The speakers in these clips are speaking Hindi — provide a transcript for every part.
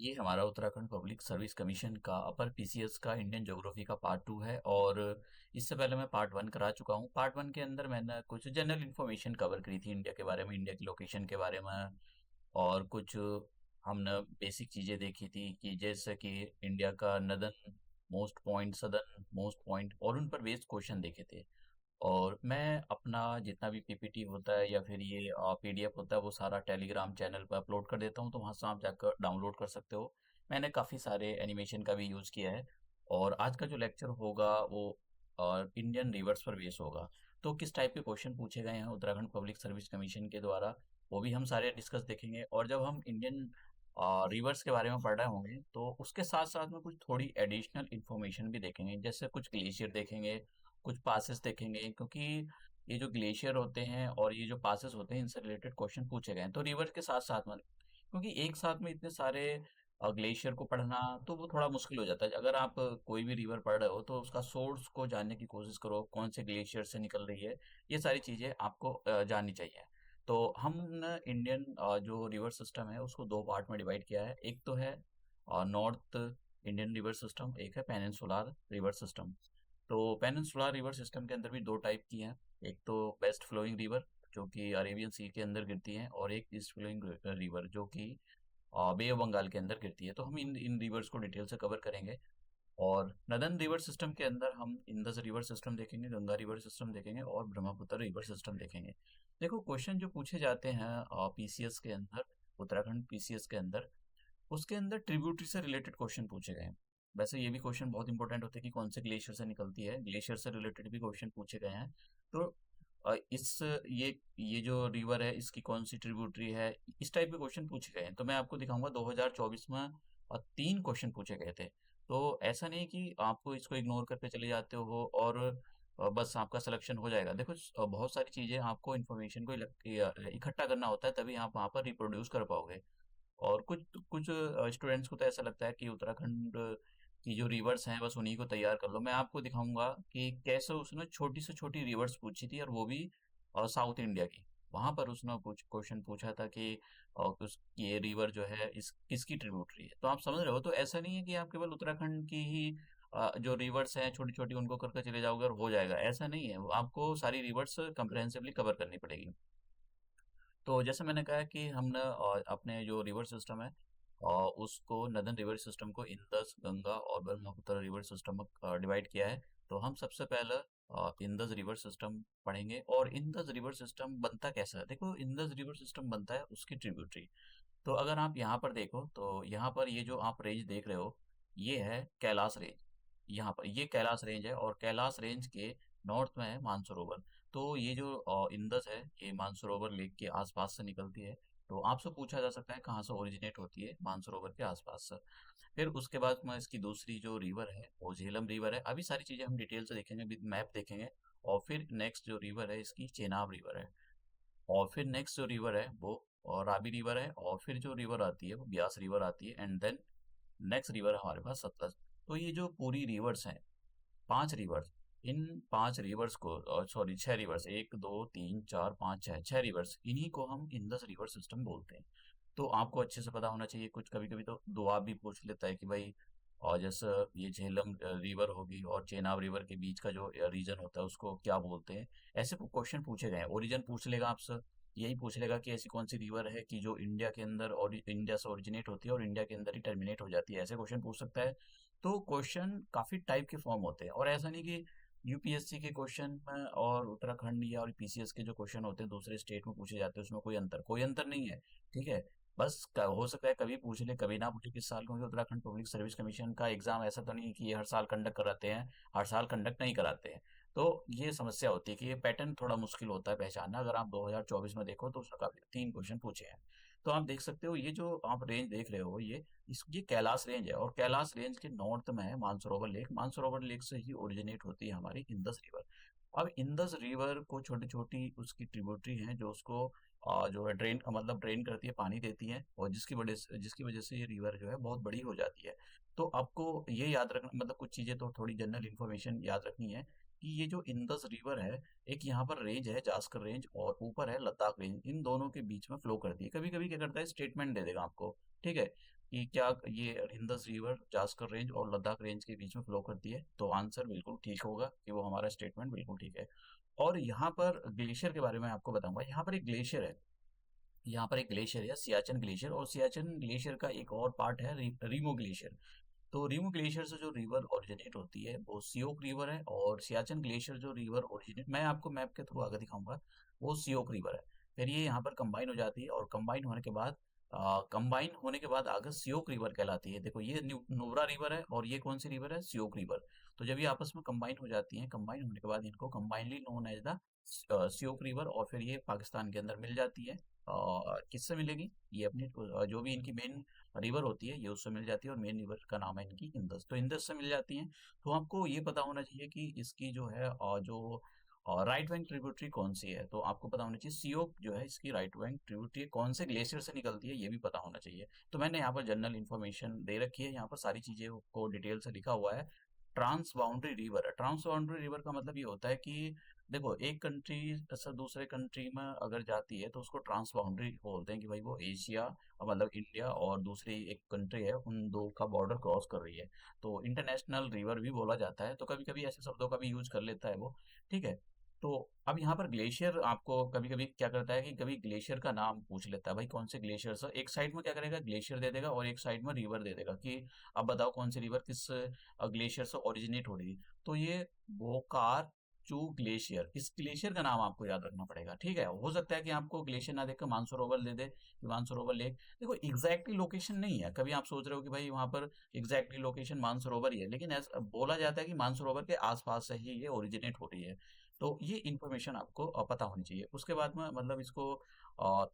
ये हमारा उत्तराखंड पब्लिक सर्विस कमीशन का अपर पीसीएस का इंडियन ज्योग्राफी का पार्ट 2 है। और इससे पहले मैं पार्ट 1 करा चुका हूँ। पार्ट 1 के अंदर मैंने कुछ जनरल इन्फॉर्मेशन कवर करी थी इंडिया के बारे में, इंडिया की लोकेशन के बारे में। और कुछ हमने बेसिक चीज़ें देखी थी कि जैसे कि इंडिया का northern most point, southern most point, और उन पर बेस्ड क्वेश्चन देखे थे। और मैं अपना जितना भी पीपीटी होता है या फिर ये पीडीएफ होता है वो सारा टेलीग्राम चैनल पर अपलोड कर देता हूँ, तो वहाँ से आप जाकर डाउनलोड कर सकते हो। मैंने काफ़ी सारे एनिमेशन का भी यूज़ किया है। और आज का जो लेक्चर होगा वो इंडियन रिवर्स पर बेस होगा। तो किस टाइप के क्वेश्चन पूछे गए हैं उत्तराखंड पब्लिक सर्विस कमीशन के द्वारा, वो भी हम सारे डिस्कस देखेंगे। और जब हम इंडियन रिवर्स के बारे में पढ़ रहे होंगे तो उसके साथ साथ में कुछ थोड़ी एडिशनल इन्फॉर्मेशन भी देखेंगे, जैसे कुछ ग्लेशियर देखेंगे, कुछ पासेस देखेंगे। क्योंकि ये जो ग्लेशियर होते हैं और ये जो पासेस होते हैं इनसे रिलेटेड क्वेश्चन पूछे गए हैं, तो रिवर के साथ साथ में, क्योंकि एक साथ में इतने सारे ग्लेशियर को पढ़ना तो वो थोड़ा मुश्किल हो जाता है। अगर आप कोई भी रिवर पढ़ रहे हो तो उसका सोर्स को जानने की कोशिश करो, कौन से ग्लेशियर से निकल रही है, ये सारी चीजें आपको जाननी चाहिए। तो हमने इंडियन जो रिवर सिस्टम है उसको दो पार्ट में डिवाइड किया है। एक तो है नॉर्थ इंडियन रिवर सिस्टम, एक है पेनिनसुलर रिवर सिस्टम। तो पेनिनसुलर रिवर सिस्टम के अंदर भी दो टाइप की हैं। एक तो वेस्ट फ्लोइंग रिवर जो कि अरेबियन सी के अंदर गिरती हैं, और एक ईस्ट फ्लोइंग रिवर जो कि बे ऑफ बंगाल के अंदर गिरती है। तो हम इन इन रिवर्स को डिटेल से कवर करेंगे। और नदन रिवर सिस्टम के अंदर हम इंदस रिवर सिस्टम देखेंगे, गंगा रिवर सिस्टम देखेंगे और ब्रह्मपुत्र रिवर सिस्टम देखेंगे। देखो, क्वेश्चन जो पूछे जाते हैं पीसीएस के अंदर, उत्तराखंड पीसीएस के अंदर, उसके अंदर ट्रिब्यूटरी से रिलेटेड क्वेश्चन पूछे गए हैं। वैसे ये भी क्वेश्चन बहुत इंपॉर्टेंट होते हैं कि कौन से ग्लेशियर से निकलती है, ग्लेशियर से रिलेटेड भी क्वेश्चन पूछे गए हैं। तो इस ये जो रिवर है इसकी कौन सी ट्रिब्यूटरी है, इस टाइप के क्वेश्चन पूछे गए हैं। तो मैं आपको दिखाऊंगा 2024 में तीन क्वेश्चन पूछे गए थे। तो ऐसा नहीं कि आपको इसको इग्नोर करके चले जाते हो और बस आपका सिलेक्शन हो जाएगा। देखो, बहुत सारी चीजें आपको इन्फॉर्मेशन को इकट्ठा करना होता है, तभी आप वहाँ पर रिप्रोड्यूस कर पाओगे। और कुछ कुछ स्टूडेंट्स को तो ऐसा लगता है कि उत्तराखंड की जो रिवर्स हैं बस उन्हीं को तैयार कर लो। मैं आपको दिखाऊंगा कि कैसे उसने छोटी से छोटी रिवर्स पूछी थी, और वो भी साउथ इंडिया की। वहां पर उसने कुछ क्वेश्चन पूछा था कि ये रिवर जो है इस किसकी ट्रिब्यूटरी है। तो आप समझ रहे हो, तो ऐसा नहीं है कि आप केवल उत्तराखंड की ही जो रिवर्स हैं छोटी छोटी उनको करके चले जाओगे और हो जाएगा, ऐसा नहीं है। आपको सारी रिवर्स कंप्रहेंसिवली कवर करनी पड़ेगी। तो जैसे मैंने कहा कि हमने अपने जो रिवर सिस्टम है उसको नदन रिवर सिस्टम को इंदस, गंगा और ब्रह्मपुत्र रिवर सिस्टम में डिवाइड किया है। तो हम सबसे पहले इंदस रिवर सिस्टम पढ़ेंगे। और इंदस रिवर सिस्टम बनता कैसा है, देखो, इंदस रिवर सिस्टम बनता है उसकी ट्रिब्यूटरी। तो अगर आप यहाँ पर देखो तो यहाँ पर ये जो आप रेंज देख रहे हो ये है कैलाश रेंज। यहाँ पर ये कैलाश रेंज है, और कैलाश रेंज के नॉर्थ में है मानसरोवर। तो ये जो इंदस है ये मानसरोवर लेक के आसपास से निकलती है। तो आपसे पूछा जा सकता है कहाँ से ओरिजिनेट होती है, मानसरोवर के आसपास से। फिर उसके बाद में इसकी दूसरी जो रिवर है वो झेलम रिवर है। अभी सारी चीजें हम डिटेल से देखेंगे, विद मैप देखेंगे। और फिर नेक्स्ट जो रिवर है इसकी चेनाब रिवर है। और फिर नेक्स्ट जो रिवर है वो रावी रिवर है। और फिर जो रिवर आती है वो ब्यास रिवर आती है। एंड देन नेक्स्ट रिवर हमारे पास सतलज। तो ये जो पूरी रिवर्स हैं, पांच रिवर्स, इन पांच रिवर्स को, सॉरी, छह रिवर्स, एक दो तीन चार पांच छह, छह रिवर्स, इन्हीं को हम इंदस रिवर सिस्टम बोलते हैं। तो आपको अच्छे से पता होना चाहिए। कुछ कभी कभी तो दुआ भी पूछ लेता है कि भाई, और जैसे ये झेलम रिवर होगी और चेनाब रिवर के बीच का जो रीजन होता है उसको क्या बोलते हैं। ऐसे क्वेश्चन पूछे गए हैं। ओरिजिन पूछ लेगा आपसे, यही पूछ लेगा कि ऐसी कौन सी रिवर है कि जो इंडिया के अंदर और इंडिया से ओरिजिनेट होती है और इंडिया के अंदर ही टर्मिनेट हो जाती है, ऐसे क्वेश्चन पूछ सकता है। तो क्वेश्चन काफी टाइप के फॉर्म होते हैं, और ऐसा नहीं कि यूपीएससी के क्वेश्चन में और उत्तराखंड या और पीसीएस के जो क्वेश्चन होते हैं दूसरे स्टेट में पूछे जाते हैं उसमें कोई अंतर नहीं है। ठीक है। बस हो सकता है कभी पूछ ले कभी ना पूछे किस साल, क्योंकि उत्तराखंड पब्लिक सर्विस कमीशन का एग्जाम ऐसा तो नहीं है कि ये हर साल कंडक्ट कराते हैं, हर साल कंडक्ट नहीं कराते हैं। तो ये समस्या होती है कि ये पैटर्न थोड़ा मुश्किल होता है पहचानना। अगर आप 2024 में देखो तो उसमें काफी तीन क्वेश्चन पूछे हैं। तो आप देख सकते हो ये जो आप रेंज देख रहे हो ये कैलाश रेंज है, और कैलाश रेंज के नॉर्थ में है मानसरोवर लेक। मानसरोवर लेक से ही ओरिजिनेट होती है हमारी इंदस रिवर। अब इंदस रिवर को छोटी छोटी उसकी ट्रिब्यूटरी हैं जो उसको जो है ड्रेन, मतलब ड्रेन करती है, पानी देती है, और जिसकी वजह से ये रिवर जो है बहुत बड़ी हो जाती है। तो आपको ये याद रखना, मतलब कुछ चीजें तो थोड़ी जनरल इन्फॉर्मेशन याद रखनी है कि ये जो इंदस रिवर है, एक यहाँ पर रेंज है जास्कर रेंज और ऊपर है लद्दाख रेंज, इन दोनों के बीच में फ्लो करती है। कभी कभी क्या करता है, स्टेटमेंट दे देगा आपको, ठीक है, कि क्या ये इंदस रिवर जास्कर रेंज और लद्दाख रेंज के बीच में फ्लो करती है, तो आंसर बिल्कुल ठीक होगा कि वो हमारा स्टेटमेंट बिल्कुल ठीक है। और यहाँ पर ग्लेशियर के बारे में आपको बताऊंगा। यहाँ पर एक ग्लेशियर है, यहाँ पर एक ग्लेशियर है सियाचिन ग्लेशियर, और सियाचिन ग्लेशियर का एक और पार्ट है रीमो ग्लेशियर। तो रीमो ग्लेशियर से जो रिवर ओरिजिनेट होती है वो सियोक रिवर है, और सियाचिन ग्लेशियर जो रिवर ओरिजिनेट, मैं आपको मैप के थ्रू आगे दिखाऊंगा, वो सियोक रिवर है। फिर ये यहाँ पर कंबाइन हो जाती है, और कंबाइन होने के बाद आगे सियोक रिवर कहलाती है। देखो ये नुब्रा रिवर है, और ये कौन सी रिवर है, सियोक रिवर। तो जब ये आपस में कंबाइन हो जाती हैं, कंबाइन होने के बाद इनको combinedly known as the Shyok river, और फिर ये पाकिस्तान के अंदर मिल जाती है। किससे मिलेगी, ये अपनी जो भी इनकी मेन रिवर होती है ये उससे मिल जाती है, और मेन रिवर का नाम है इनकी इंदस, तो इंदस से मिल जाती हैं। तो आपको ये पता होना चाहिए कि इसकी जो है जो राइट वैंग ट्रिब्यूटरी कौन सी है, तो आपको पता होना चाहिए सियोक जो है इसकी राइट वैंग ट्रिब्यूटरी कौन से ग्लेशियर से निकलती है, ये भी पता होना चाहिए। तो मैंने यहाँ पर जनरल इन्फॉर्मेशन दे रखी है, यहाँ पर सारी चीजें को डिटेल से लिखा हुआ है। ट्रांस बाउंड्री रिवर है, ट्रांस बाउंड्री रिवर का मतलब ये होता है कि देखो एक कंट्री से दूसरे कंट्री में अगर जाती है तो उसको ट्रांस बाउंड्री बोलते हैं, कि भाई वो एशिया, मतलब इंडिया और दूसरी एक कंट्री है, उन दो का बॉर्डर क्रॉस कर रही है, तो इंटरनेशनल रिवर भी बोला जाता है। तो कभी कभी ऐसे शब्दों का भी यूज कर लेता है वो, ठीक है। तो अब यहाँ पर ग्लेशियर आपको कभी कभी क्या करता है कि कभी ग्लेशियर का नाम पूछ लेता है, भाई कौन से ग्लेशियर से, एक साइड में क्या करेगा ग्लेशियर दे देगा, और एक साइड में रिवर दे देगा कि अब बताओ कौन सी रिवर किस ग्लेशियर से ओरिजिनेट हो रही है। तो ये बोकार चू ग्लेशियर, इस ग्लेशियर का नाम आपको याद रखना पड़ेगा, ठीक है। हो सकता है कि आपको ग्लेशियर ना देकर मानसरोवर दे दे, कि मानसरोवर लेक। देखो एग्जैक्टली लोकेशन नहीं है, कभी आप सोच रहे हो कि भाई वहां पर एग्जैक्टली लोकेशन मानसरोवर ही है, लेकिन ऐसा बोला जाता है कि मानसरोवर के आसपास से ही ये ओरिजिनेट हो रही है। तो ये इन्फॉर्मेशन आपको पता होनी चाहिए। उसके बाद में मतलब इसको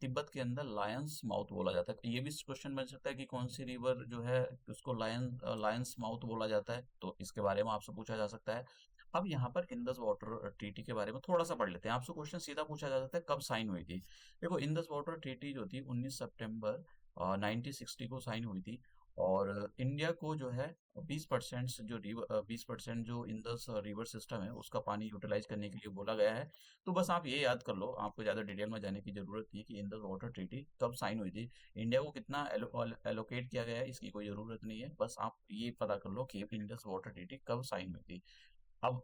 तिब्बत के अंदर लायंस माउथ बोला जाता है। ये भी क्वेश्चन बन सकता है कि कौन सी रिवर जो है उसको लायंस माउथ बोला जाता है, तो इसके बारे में आपसे पूछा जा सकता है। अब यहाँ पर इंडस वाटर ट्रीटी के बारे में थोड़ा सा पढ़ लेते हैं। आपसे क्वेश्चन सीधा पूछा जा सकता है कब साइन हुई थी। देखो इंडस वाटर ट्रीटी जो थी 19 सितंबर 1960 को साइन हुई थी, और इंडिया को जो है 20% जो रिवर 20% जो इंडस रिवर सिस्टम है उसका पानी यूटिलाइज करने के लिए बोला गया है। तो बस आप ये याद कर लो, आपको ज्यादा डिटेल में जाने की जरूरत नहीं है कि इंडस वाटर ट्रीटी कब साइन हुई थी। इंडिया को कितना एलोकेट किया गया है इसकी कोई जरूरत नहीं है, बस आप ये पता कर लो कि इंडस वाटर ट्रीटी कब साइन हुई थी। अब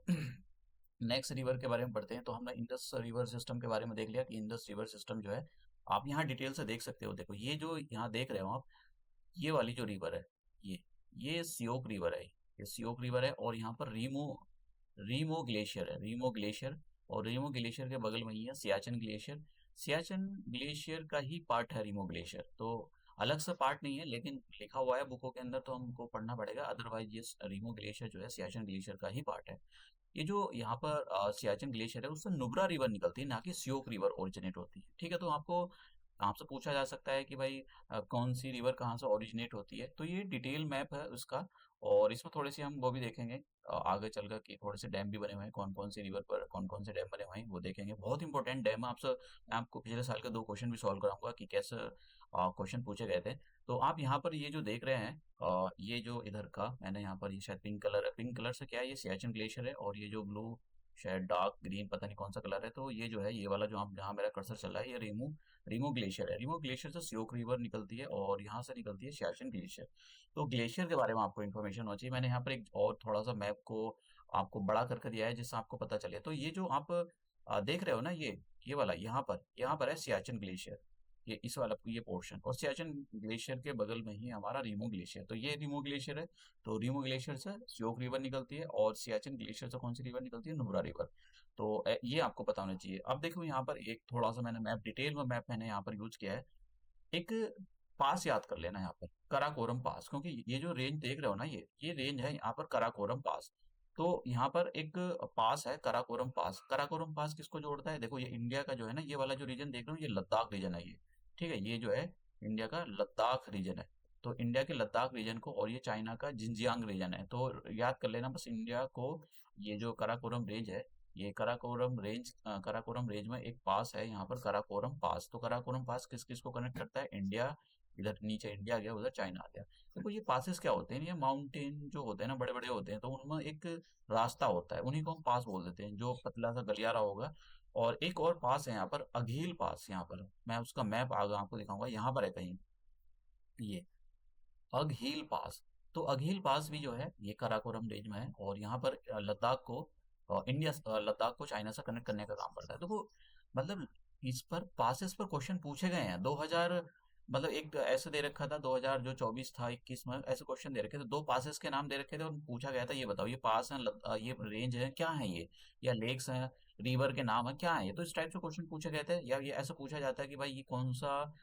नेक्स्ट रिवर के बारे में पढ़ते हैं। तो हमने इंडस रिवर सिस्टम के बारे में देख लिया कि इंडस रिवर सिस्टम जो है, आप यहाँ डिटेल से देख सकते हो। देखो ये जो यहाँ देख रहे हो आप, ये वाली जो रिवर है, ये ये सियोक रिवर है, ये सियोक रिवर है, और यहाँ पर रीमो रीमो ग्लेशियर है, रीमो ग्लेशियर। और रीमो ग्लेशियर के बगल में ही है सियाचिन ग्लेशियर। सियाचिन ग्लेशियर का ही पार्ट है रीमो ग्लेशियर, तो अलग से पार्ट नहीं है, लेकिन लिखा हुआ है बुकों के अंदर तो हमको पढ़ना पड़ेगा, अदरवाइज ये रीमो ग्लेशियर जो है सियाचिन ग्लेशियर का ही पार्ट है। ये जो यहाँ पर सियाचिन ग्लेशियर है उससे नुब्रा रिवर निकलती है, ना कि सियोक रिवर ओरिजिनेट होती है, ठीक है। तो आपको आपसे पूछा जा सकता है कि भाई कौन सी रिवर कहाँ से ओरिजिनेट होती है, तो ये डिटेल मैप है उसका। और इसमें थोड़ी सी हम वो भी देखेंगे आगे चलकर कि थोड़े से डैम भी बने हुए हैं, कौन कौन सी रिवर पर कौन कौन से डैम बने हुए हैं वो देखेंगे। बहुत इंपॉर्टेंट डैम है। आपसे मैं आपको पिछले साल के 2 क्वेश्चन भी सॉल्व कराऊंगा कि कैसे क्वेश्चन पूछे गए थे। तो आप यहाँ पर ये जो देख रहे हैं, ये जो इधर का मैंने यहाँ पर ये शायद पिंक कलर है, पिंक कलर से क्या है, ये सियाचिन ग्लेशियर है, और ये जो ब्लू शायद डार्क ग्रीन पता नहीं कौन सा कलर है, तो ये जो है ये वाला जो आप जहाँ मेरा कर्सर चल रहा है ये रीमू रीमो ग्लेशियर है। रीमो ग्लेशियर से सियोक रिवर निकलती है, और यहाँ से निकलती है सियाचिन ग्लेशियर। तो ग्लेशियर के बारे में आपको इन्फॉर्मेशन होनी चाहिए। मैंने यहाँ पर एक और थोड़ा सा मैप को आपको बड़ा करके दिया है जिससे आपको पता चले। तो ये जो आप देख रहे हो ना, ये वाला यहाँ पर है सियाचिन ग्लेशियर, ये इस वाला ये पोर्शन, और सियाचिन ग्लेशियर के बगल में ही हमारा रीमो ग्लेशियर, तो ये रीमो ग्लेशियर है। तो रीमो ग्लेशियर से सियोक रिवर निकलती है, और सियाचिन ग्लेशियर से कौन सी रिवर निकलती है, नुब्रा रिवर। तो ये आपको पता होना चाहिए। अब देखो यहाँ पर एक थोड़ा सा मैंने मैप डिटेल में मैप मैंने यहाँ पर यूज किया है। एक पास याद कर लेना यहाँ पर, कराकोरम पास, क्योंकि ये जो रेंज देख रहे हो ना, ये रेंज है यहाँ पर कराकोरम पास। तो यहाँ पर एक पास है कराकोरम पास। कराकोरम पास किसको जोड़ता है, देखो ये इंडिया का जो है ना, ये वाला जो रीजन देख रहे हो ये लद्दाख रीजन है, ये ठीक है, ये जो है इंडिया का लद्दाख रीजन है। तो इंडिया के लद्दाख रीजन को, और ये चाइना का जिंजियांग रीजन है, तो याद कर लेना बस इंडिया को। ये जो कराकोरम रेंज है, ये कराकोरम रेंज में एक पास है यहाँ पर, कराकोरम पास। तो कराकोरम पास किस किस को कनेक्ट करता है, इंडिया, इधर नीचे इंडिया आ गया, उधर चाइना आ गया। देखो ये पासेस क्या होते हैं, ये माउंटेन जो होते हैं ना, बड़े बड़े होते हैं, तो उनमें एक रास्ता होता है, उन्हीं को हम पास बोल देते हैं, जो पतला सा गलियारा होगा। और एक और पास है यहाँ पर, अघील पास, यहाँ पर मैं उसका मैप आगे आपको दिखाऊंगा, यहाँ पर है कहीं ये अघील पास। तो अघील पास भी जो है ये काराकोरम रेंज में है, और यहाँ पर लद्दाख को लद्दाख को चाइना से कनेक्ट करने का काम करता है। देखो मतलब इस पर पासेस पर क्वेश्चन पूछे गए हैं 2000, मतलब एक ऐसे दे रखा था 2000 जो 24 था 21 में, ऐसे क्वेश्चन दे रखे थे, दो पासेस के नाम दे रखे थे और पूछा गया था ये बताओ ये पास है, ये रेंज है, क्या है ये, या लेक्स हैं, रिवर के नाम है, क्या है ये। तो इस टाइप से क्वेश्चन पूछे गए थे, या ये ऐसा पूछा जाता है कि भाई ये कौन सा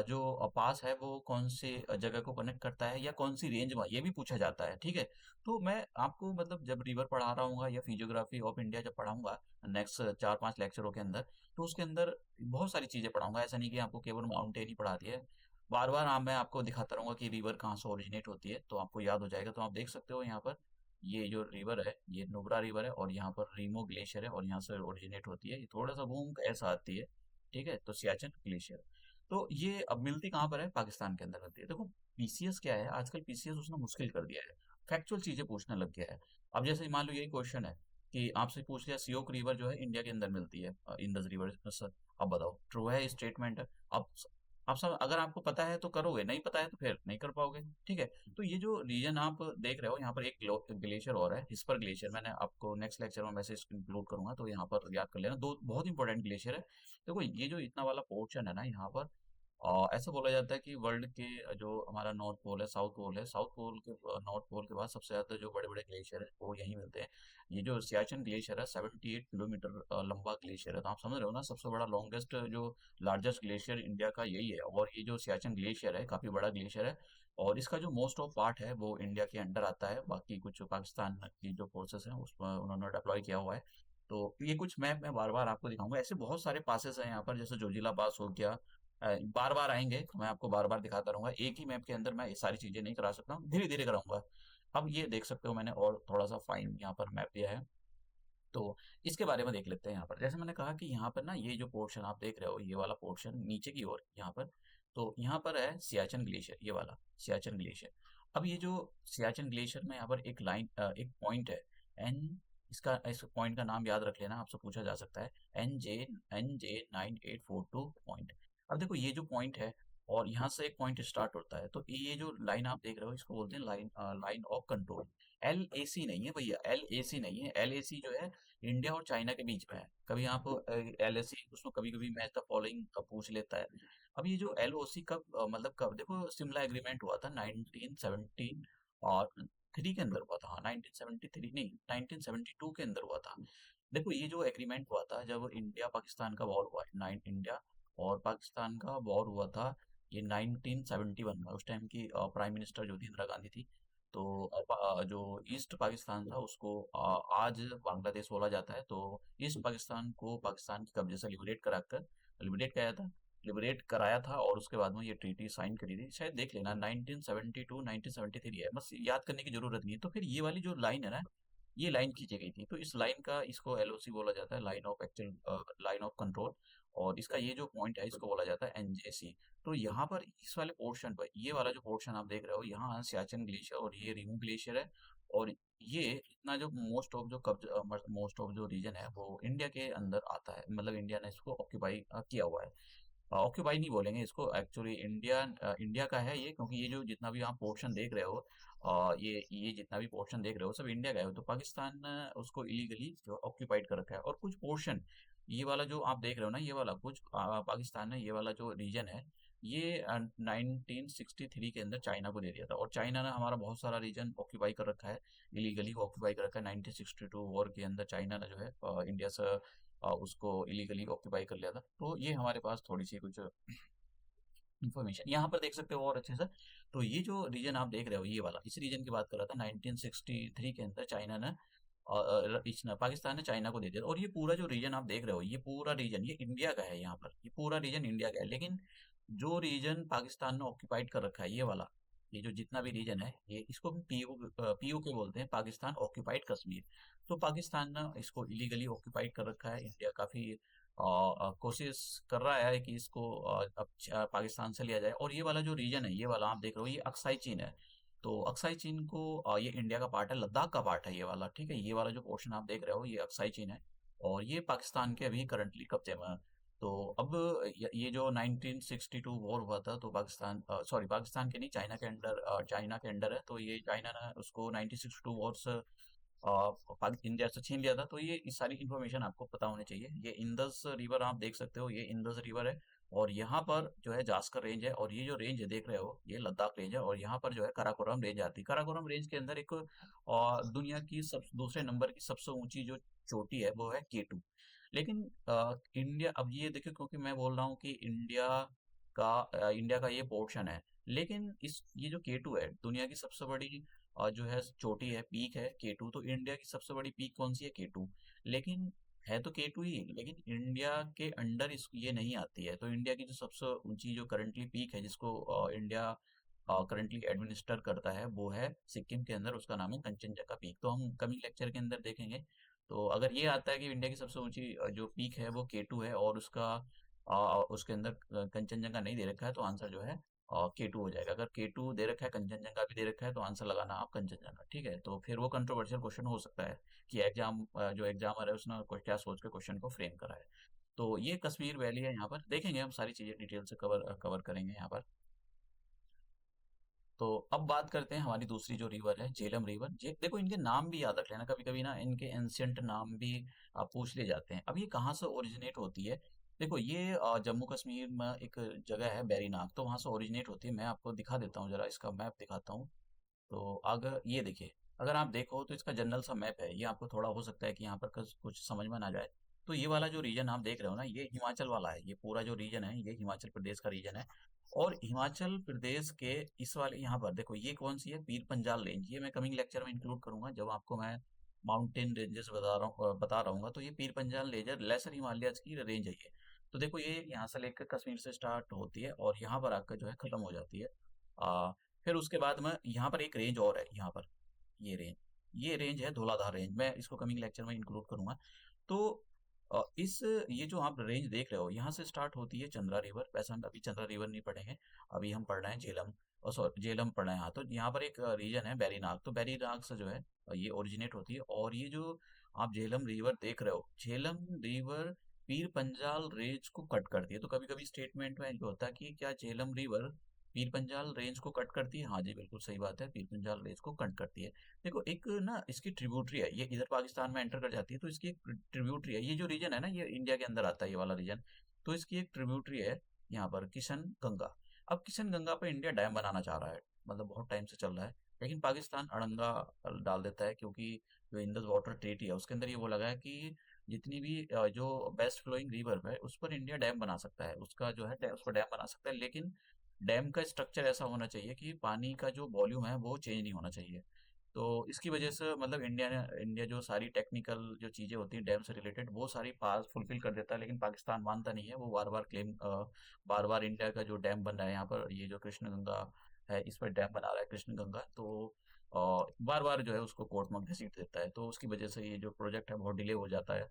जो पास है वो कौन से जगह को कनेक्ट करता है, या कौन सी रेंज में, ये भी पूछा जाता है, ठीक है। तो मैं आपको मतलब जब रिवर पढ़ा रहा हूँ या फिजियोग्राफी ऑफ इंडिया जब पढ़ाऊंगा नेक्स्ट 4-5 लेक्चरों के अंदर, तो उसके अंदर बहुत सारी चीजें पढ़ाऊंगा, ऐसा नहीं कि आपको केवल माउंटेन ही पढ़ा दिया है। बार बार मैं आपको दिखाता रहूंगा कि रिवर कहाँ से ओरिजिनेट होती है, तो आपको याद हो जाएगा। तो आप देख सकते हो यहाँ पर ये जो रिवर है ये नुब्रा रिवर है, और यहाँ पर रीमो ग्लेशियर है, और यहाँ से ओरिजिनेट होती है, ये थोड़ा सा घूम के ऐसा आती है, ठीक है। तो सियाचिन ग्लेशियर, तो ये अब मिलती कहाँ पर है, पाकिस्तान के अंदर मिलती है। देखो पीसीएस क्या है, आजकल पीसीएस उसने मुश्किल कर दिया है, फैक्चुअल चीजें पूछने लग गया है। अब जैसे मान लो यही क्वेश्चन है कि आपसे पूछ लिया सियोक रिवर जो है इंडिया के अंदर मिलती है, इंदस रिवर सर, अब बताओ ट्रू है स्टेटमेंट है। अब आप सब अगर आपको पता है तो करोगे, नहीं पता है तो फिर नहीं कर पाओगे, ठीक है। तो ये जो रीजन आप देख रहे हो यहाँ पर एक ग्लेशियर और है, हिस्पर ग्लेशियर, मैंने आपको नेक्स्ट लेक्चर में मैसेज इंक्लूड करूंगा, तो यहाँ पर याद कर लेना, दो बहुत इंपॉर्टेंट ग्लेशियर है। देखो ये जो इतना वाला पोर्शन है ना यहाँ पर, ऐसा बोला जाता है कि वर्ल्ड के जो हमारा नॉर्थ पोल है, साउथ पोल है, साउथ पोल के नॉर्थ पोल के बाद सबसे ज्यादा जो बड़े बड़े ग्लेशियर है वो यहीं मिलते हैं। ये जो सियाचिन ग्लेशियर है 78 किलोमीटर लंबा ग्लेशियर है, तो आप समझ रहे हो ना, सबसे बड़ा लॉन्गेस्ट जो लार्जेस्ट ग्लेशियर इंडिया का यही है। और ये जो सियाचिन ग्लेशियर है काफी बड़ा ग्लेशियर है, और इसका जो मोस्ट ऑफ पार्ट है वो इंडिया के अंडर आता है, बाकी कुछ पाकिस्तान की जो फोर्सेस हैं उसमें उन्होंने डिप्लॉय किया हुआ है। तो ये कुछ मैप मैं बार बार आपको दिखाऊंगा, ऐसे बहुत सारे पासेस हैं यहाँ पर, जैसे जोजिला पास हो गया, बार बार आएंगे, मैं आपको बार बार दिखाता रहूंगा, एक ही मैप के अंदर मैं ये सारी चीजें नहीं करा सकता हूँ, धीरे धीरे कराऊंगा। अब ये देख सकते हो मैंने और थोड़ा सा फाइन यहाँ पर मैप दिया है, तो इसके बारे में देख लेते हैं। यहाँ पर जैसे मैंने कहा कि यहाँ पर ना ये जो पोर्शन आप देख रहे हो, ये वाला पोर्शन नीचे की ओर यहाँ पर, तो यहाँ पर है सियाचिन ग्लेशियर, ये वाला सियाचिन ग्लेशियर। अब ये जो सियाचिन ग्लेशियर में यहाँ पर एक लाइन, एक पॉइंट है एन, इसका इस पॉइंट का नाम याद रख लेना, आपसे पूछा जा सकता है, NJ9842 पॉइंट। अब देखो ये जो पॉइंट है और यहाँ से एक पॉइंट स्टार्ट होता है, तो ये जो लाइन आप देख रहे हो इसको बोलते हैं लाइन ऑफ कंट्रोल। LAC नहीं है भैया, LAC नहीं है, LAC जो है इंडिया और चाइना के बीच में है। कभी आप LAC उसमें कभी कभी मैच द फॉलोइंग पूछ लेता है। अब ये जो LOC कब मतलब कब, देखो शिमला एग्रीमेंट हुआ था 1917 और थ्री के अंदर हुआ था, हाँ 1973 नहीं 1972 के अंदर हुआ था। देखो ये जो एग्रीमेंट हुआ था जब इंडिया पाकिस्तान का वॉर हुआ, नाइन इंडिया और पाकिस्तान का वॉर हुआ था ये 1971 में, उस टाइम की प्राइम मिनिस्टर जो थी इंदिरा गांधी थी। तो जो ईस्ट पाकिस्तान था उसको आज बांग्लादेश बोला जाता है। तो ईस्ट पाकिस्तान को पाकिस्तान के कब्जे से लिबरेट कराया था, और उसके बाद में ये ट्रीटी साइन करी थी, शायद देख लेना 1972 1973 है, बस याद करने की जरूरत नहीं है। तो फिर ये वाली जो लाइन है ना, ये लाइन खींची गई थी, तो इस लाइन का इसको LOC बोला जाता है, लाइन ऑफ कंट्रोल। और इसका ये जो पॉइंट है इसको बोला जाता है NJC। तो यहाँ पर इस वाले पोर्शन पर, ये वाला जो पोर्शन आप देख रहे हो, यहाँ सियाचिन ग्लेशियर और ये रिमू ग्लेशियर है। और ये इतना जो मोस्ट ऑफ जो रीजन है वो इंडिया के अंदर आता है, मतलब इंडिया ने इसको ऑक्यूपाई किया हुआ है। ऑक्यूपाई नहीं बोलेंगे इसको, एक्चुअली इंडिया का है ये, क्योंकि ये जो जितना भी आप पोर्शन देख रहे हो, ये जितना भी पोर्शन देख रहे हो सब इंडिया का है। तो पाकिस्तान उसको इलीगली जो ऑक्यूपाइड कर रखा है, और कुछ पोर्शन ये वाला जो आप देख रहे हो ना, ये वाला कुछ पाकिस्तान ने ये वाला जो रीजन है ये 1963 के अंदर चाइना को दे दिया था, और चाइना ने हमारा बहुत सारा रीजन ऑक्यूपाई कर रखा है, इलीगली ऑक्यूपाई कर रखा है। 1962 वॉर के अंदर चाइना ने जो है इंडिया से उसको इलीगली ऑक्यूपाई कर लिया था। तो ये हमारे पास थोड़ी सी कुछ इन्फॉर्मेशन यहाँ पर देख सकते हो और अच्छे से। तो ये जो रीजन आप देख रहे हो ये वाला, इस रीजन की बात कर रहा था, 1963 के अंदर चाइना ने पाकिस्तान ने चाइना को दे दिया। और ये पूरा जो रीजन आप देख रहे हो, ये पूरा रीजन ये इंडिया का है, यहाँ पर ये पूरा रीजन इंडिया का है। लेकिन जो रीजन पाकिस्तान ने ऑक्यूपाइड कर रखा है ये वाला, ये जो जितना भी रीजन है ये इसको हम POK बोलते हैं, पाकिस्तान ऑक्यूपाइड कश्मीर। तो पाकिस्तान ने इसको इलीगली ऑक्यूपाइड कर रखा है, इंडिया काफी कोशिश कर रहा है कि इसको अब पाकिस्तान से लिया जाए। और ये वाला जो रीजन है, ये वाला आप देख रहे हो, ये अक्साई चीन है। तो अक्साई चीन को ये इंडिया का पार्ट है, लद्दाख का पार्ट है ये वाला, ठीक है। ये वाला जो पोर्शन आप देख रहे हो, ये अक्साई चीन है और ये पाकिस्तान के अभी करंटली कब्जे में है। तो अब ये जो 1962 वॉर हुआ था, तो पाकिस्तान, सॉरी पाकिस्तान के नहीं, चाइना के अंडर, चाइना के अंडर है। तो ये चाइना ने उसको 1962 वॉर से इंडिया से छीन लिया था। तो ये सारी इन्फॉर्मेशन आपको पता होनी चाहिए। ये इंदस रिवर आप देख सकते हो, ये इंदस रिवर है और यहाँ पर जो है जास्कर रेंज है। और ये जो रेंज है देख रहे हो, ये लद्दाख रेंज है। और यहाँ पर जो है काराकोरम रेंज आती है। काराकोरम रेंज के अंदर एक दुनिया की सब दूसरे नंबर की सबसे ऊंची जो चोटी है वो है केटू। लेकिन इंडिया, अब ये देखो, क्योंकि मैं बोल रहा हूँ कि इंडिया का ये पोर्शन है, लेकिन इस ये जो केटू है, दुनिया की सबसे बड़ी जो है चोटी है, पीक है केटू। तो इंडिया की सबसे बड़ी पीक कौन सी है? केटू। लेकिन है तो केटू ही, लेकिन इंडिया के अंडर इस ये नहीं आती है। तो इंडिया की जो सबसे ऊंची जो करंटली पीक है, जिसको इंडिया करंटली एडमिनिस्टर करता है, वो है सिक्किम के अंदर, उसका नाम है कंचनजंगा पीक। तो हम कमिंग लेक्चर के अंदर देखेंगे। तो अगर ये आता है कि इंडिया की सबसे ऊंची जो पीक है वो केटू है और उसके अंदर कंचनजंगा नहीं दे रखा है, तो आंसर जो है केटू हो जाएगा। अगर केटू दे रखा है, कंचनजंगा भी दे रखा है, तो आंसर लगाना आप कंचनजंगा, ठीक है। तो फिर वो कंट्रोवर्शियल क्वेश्चन हो सकता है कि जो एग्जामर है उसने क्या सोच के क्वेश्चन को फ्रेम करा है। तो ये कश्मीर वैली है, यहाँ पर देखेंगे हम सारी चीजें डिटेल से कवर कवर करेंगे यहाँ पर। तो अब बात करते हैं हमारी दूसरी जो रिवर है, झेलम रिवर। देखो, इनके नाम भी याद रख लेना, कभी कभी ना इनके एंशियंट नाम भी पूछ लिए जाते हैं। अब ये कहाँ से ओरिजिनेट होती है? देखो, ये जम्मू कश्मीर में एक जगह है बैरीनाग, तो वहां से ओरिजिनेट होती है। मैं आपको दिखा देता हूँ, जरा इसका मैप दिखाता हूँ। तो अगर ये देखिए, अगर आप देखो तो इसका जनरल सा मैप है, ये आपको थोड़ा हो सकता है कि यहाँ पर कुछ समझ में ना जाए। तो ये वाला जो रीजन आप देख रहे हो ना, ये हिमाचल वाला है। ये पूरा जो रीजन है, ये हिमाचल प्रदेश का रीजन है। और हिमाचल प्रदेश के इस वाले यहाँ पर देखो, ये कौन सी है? पीर पंजाल रेंज। ये मैं कमिंग लेक्चर में इंक्लूड करूंगा, जब आपको मैं माउंटेन रेंजेस बता रहा हूँ। तो ये Pir Panjal range laser Himalayas की रेंज है ये। तो देखो, ये यहाँ से लेकर कश्मीर से स्टार्ट होती है और यहाँ पर आकर जो है खत्म हो जाती है। फिर उसके बाद में यहाँ पर एक रेंज और है, यहाँ पर ये रेंज है धौलाधार रेंज। मैं इसको कमिंग लेक्चर में इंक्लूड करूंगा। तो इस ये जो आप रेंज देख रहे हो, यहाँ से स्टार्ट होती है चंद्रा रिवर। वैसे हम अभी चंद्रा रिवर नहीं पढ़ेंगे, अभी हम पढ़ रहे हैं झेलम, और सॉरी झेलम पढ़ रहे हैं। हाँ, तो यहाँ पर एक रीजन है बैरीनाग। तो बैरीनाग से जो है ये ओरिजिनेट होती है। और ये जो आप झेलम रिवर देख रहे हो, झेलम रिवर पीर पंजाल रेंज को कट करती है। तो कभी कभी स्टेटमेंट में जो होता है कि क्या झेलम रिवर पीर पंजाल रेंज को कट करती है? हाँ जी, बिल्कुल सही बात है, पीर पंजाल रेंज को कट करती है। देखो, एक ना इसकी ट्रिब्यूटरी है, ये इधर पाकिस्तान में एंटर कर जाती है, तो इसकी एक ट्रिब्यूटरी है। ये जो रीजन है ना, ये इंडिया के अंदर आता है, ये वाला रीजन। तो इसकी एक ट्रिब्यूटरी है यहाँ पर, किशन गंगा। अब किशन गंगा पे इंडिया डैम बनाना चाह रहा है, मतलब बहुत टाइम से चल रहा है। लेकिन पाकिस्तान अड़ंगा डाल देता है, क्योंकि जो इंडस वाटर ट्रीटी है उसके अंदर ये वो लगा है कि जितनी भी जो बेस्ट फ्लोइंग रिवर है उस पर इंडिया डैम बना सकता है, उसका जो है उस पर डैम बना सकता है। लेकिन डैम का स्ट्रक्चर ऐसा होना चाहिए कि पानी का जो वॉल्यूम है वो चेंज नहीं होना चाहिए। तो इसकी वजह से मतलब इंडिया जो सारी टेक्निकल जो चीज़ें होती हैं डैम से रिलेटेड, वो सारी पास फुलफिल कर देता है। लेकिन पाकिस्तान मानता नहीं है, वो बार बार इंडिया का जो डैम बन रहा है यहाँ पर, ये जो कृष्ण गंगा है इस पर डैम बना रहा है कृष्ण गंगा, तो बार बार जो है उसको कोर्ट में घसीट देता है। तो उसकी वजह से ये जो प्रोजेक्ट है बहुत डिले हो जाता है।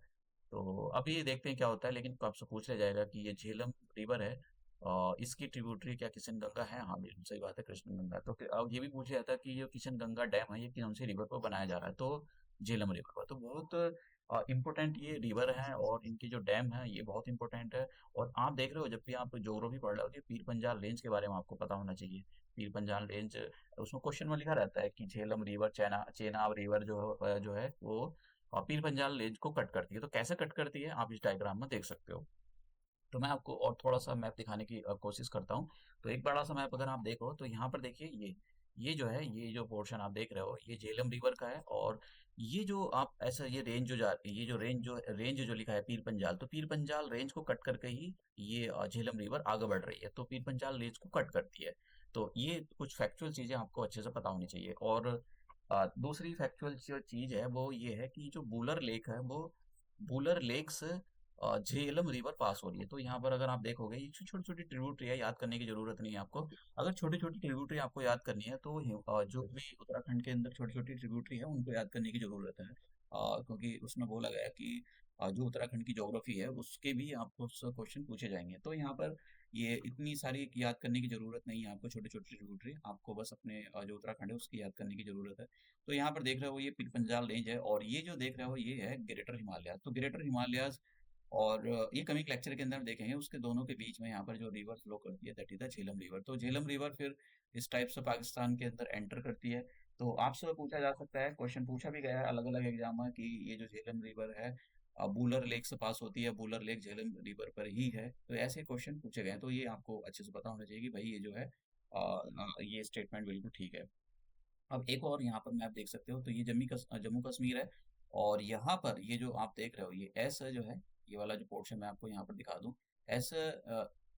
तो अभी देखते हैं क्या होता है। लेकिन आपसे पूछ लिया जाएगा कि ये झेलम रिवर है, इसकी ट्रिब्यूटरी क्या किशन गंगा है? हाँ, बिल्कुल सही बात है, कृष्ण गंगा। तो अब ये भी पूछा जाता है कि ये किशन गंगा डैम है, ये कौन सी रिवर पर बनाया जा रहा है? तो झेलम रिवर पर। तो बहुत इंपॉर्टेंट ये रिवर है और इनके जो डैम है ये बहुत इंपॉर्टेंट है। और आप देख रहे हो, जब भी आप ज्योग्राफी पढ़ रहे हो, तो पीर पंजाल रेंज के बारे में आपको पता होना चाहिए। पीर पंजाल रेंज, उसमें क्वेश्चन में लिखा रहता है कि झेलम रिवर, चेनाब रिवर जो है वो पीर पंजाल रेंज को कट करती है। तो कैसे कट करती है आप इस डायग्राम में देख सकते हो। तो मैं आपको और थोड़ा सा मैप दिखाने की कोशिश करता हूँ। तो एक बड़ा सा मैप अगर आप देखो, तो यहाँ पर देखिए, ये जो है, ये जो पोर्शन आप देख रहे हो, ये झेलम रिवर का है। और ये जो आप ऐसा ये रेंज जो जा ये जो रेंज जो लिखा है पीर पंजाल, तो पीर पंजाल रेंज को कट करके ही ये झेलम रिवर आगे बढ़ रही है। तो पीर पंजाल रेंज को कट करती है। तो ये कुछ फैक्चुअल चीजें आपको अच्छे से पता होनी चाहिए। और दूसरी फैक्चुअल जो चीज है वो ये है कि जो बूलर लेक है, वो बूलर लेक से झेलम रिवर पास हो रही है। तो यहाँ पर अगर आप देखोगे, ये छोटी छोटी ट्रिब्यूटरी है, याद करने की जरूरत नहीं है आपको। अगर छोटी छोटी ट्रिब्यूटरी आपको याद करनी है, तो जो भी उत्तराखंड के अंदर छोटी छोटी ट्रिब्यूटरी है उनको याद करने की जरूरत है। क्योंकि उसमें बोला गया है कि जो उत्तराखंड की ज्योग्राफी है उसके भी आपको क्वेश्चन पूछे जाएंगे। तो यहाँ पर ये इतनी सारी याद करने की जरूरत नहीं है आपको, छोटे छोटे ट्रिब्यूटरी आपको बस अपने जो उत्तराखंड है उसकी याद करने की जरूरत है। तो यहाँ पर देख रहे हो ये पीर पंजाल रेंज है, और ये जो देख रहे हो ये है ग्रेटर हिमालय। तो ग्रेटर हिमालयाज और ये कमिंग लेक्चर के अंदर देखेंगे, उसके दोनों के बीच में यहाँ पर जो रिवर फ्लो करती है that is the Jhelum river. तो झेलम रिवर फिर इस टाइप से पाकिस्तान के अंदर एंटर करती है। तो आपसे पूछा जा सकता है, क्वेश्चन पूछा भी गया है अलग अलग एग्जाम में, कि ये जो झेलम रिवर है बूलर लेक से पास होती है, बूलर लेक झेलम रिवर पर ही है। तो ऐसे क्वेश्चन पूछे गए हैं, तो ये आपको अच्छे से पता होना चाहिए कि भाई ये जो है ये स्टेटमेंट बिल्कुल ठीक है। अब एक और यहाँ पर मैप देख सकते हो, तो ये जम्मू कश्मीर है, और यहाँ पर ये जो आप देख रहे हो ये एस जो है, ये वाला जो पोर्शन मैं आपको यहाँ पर दिखा दूं, एस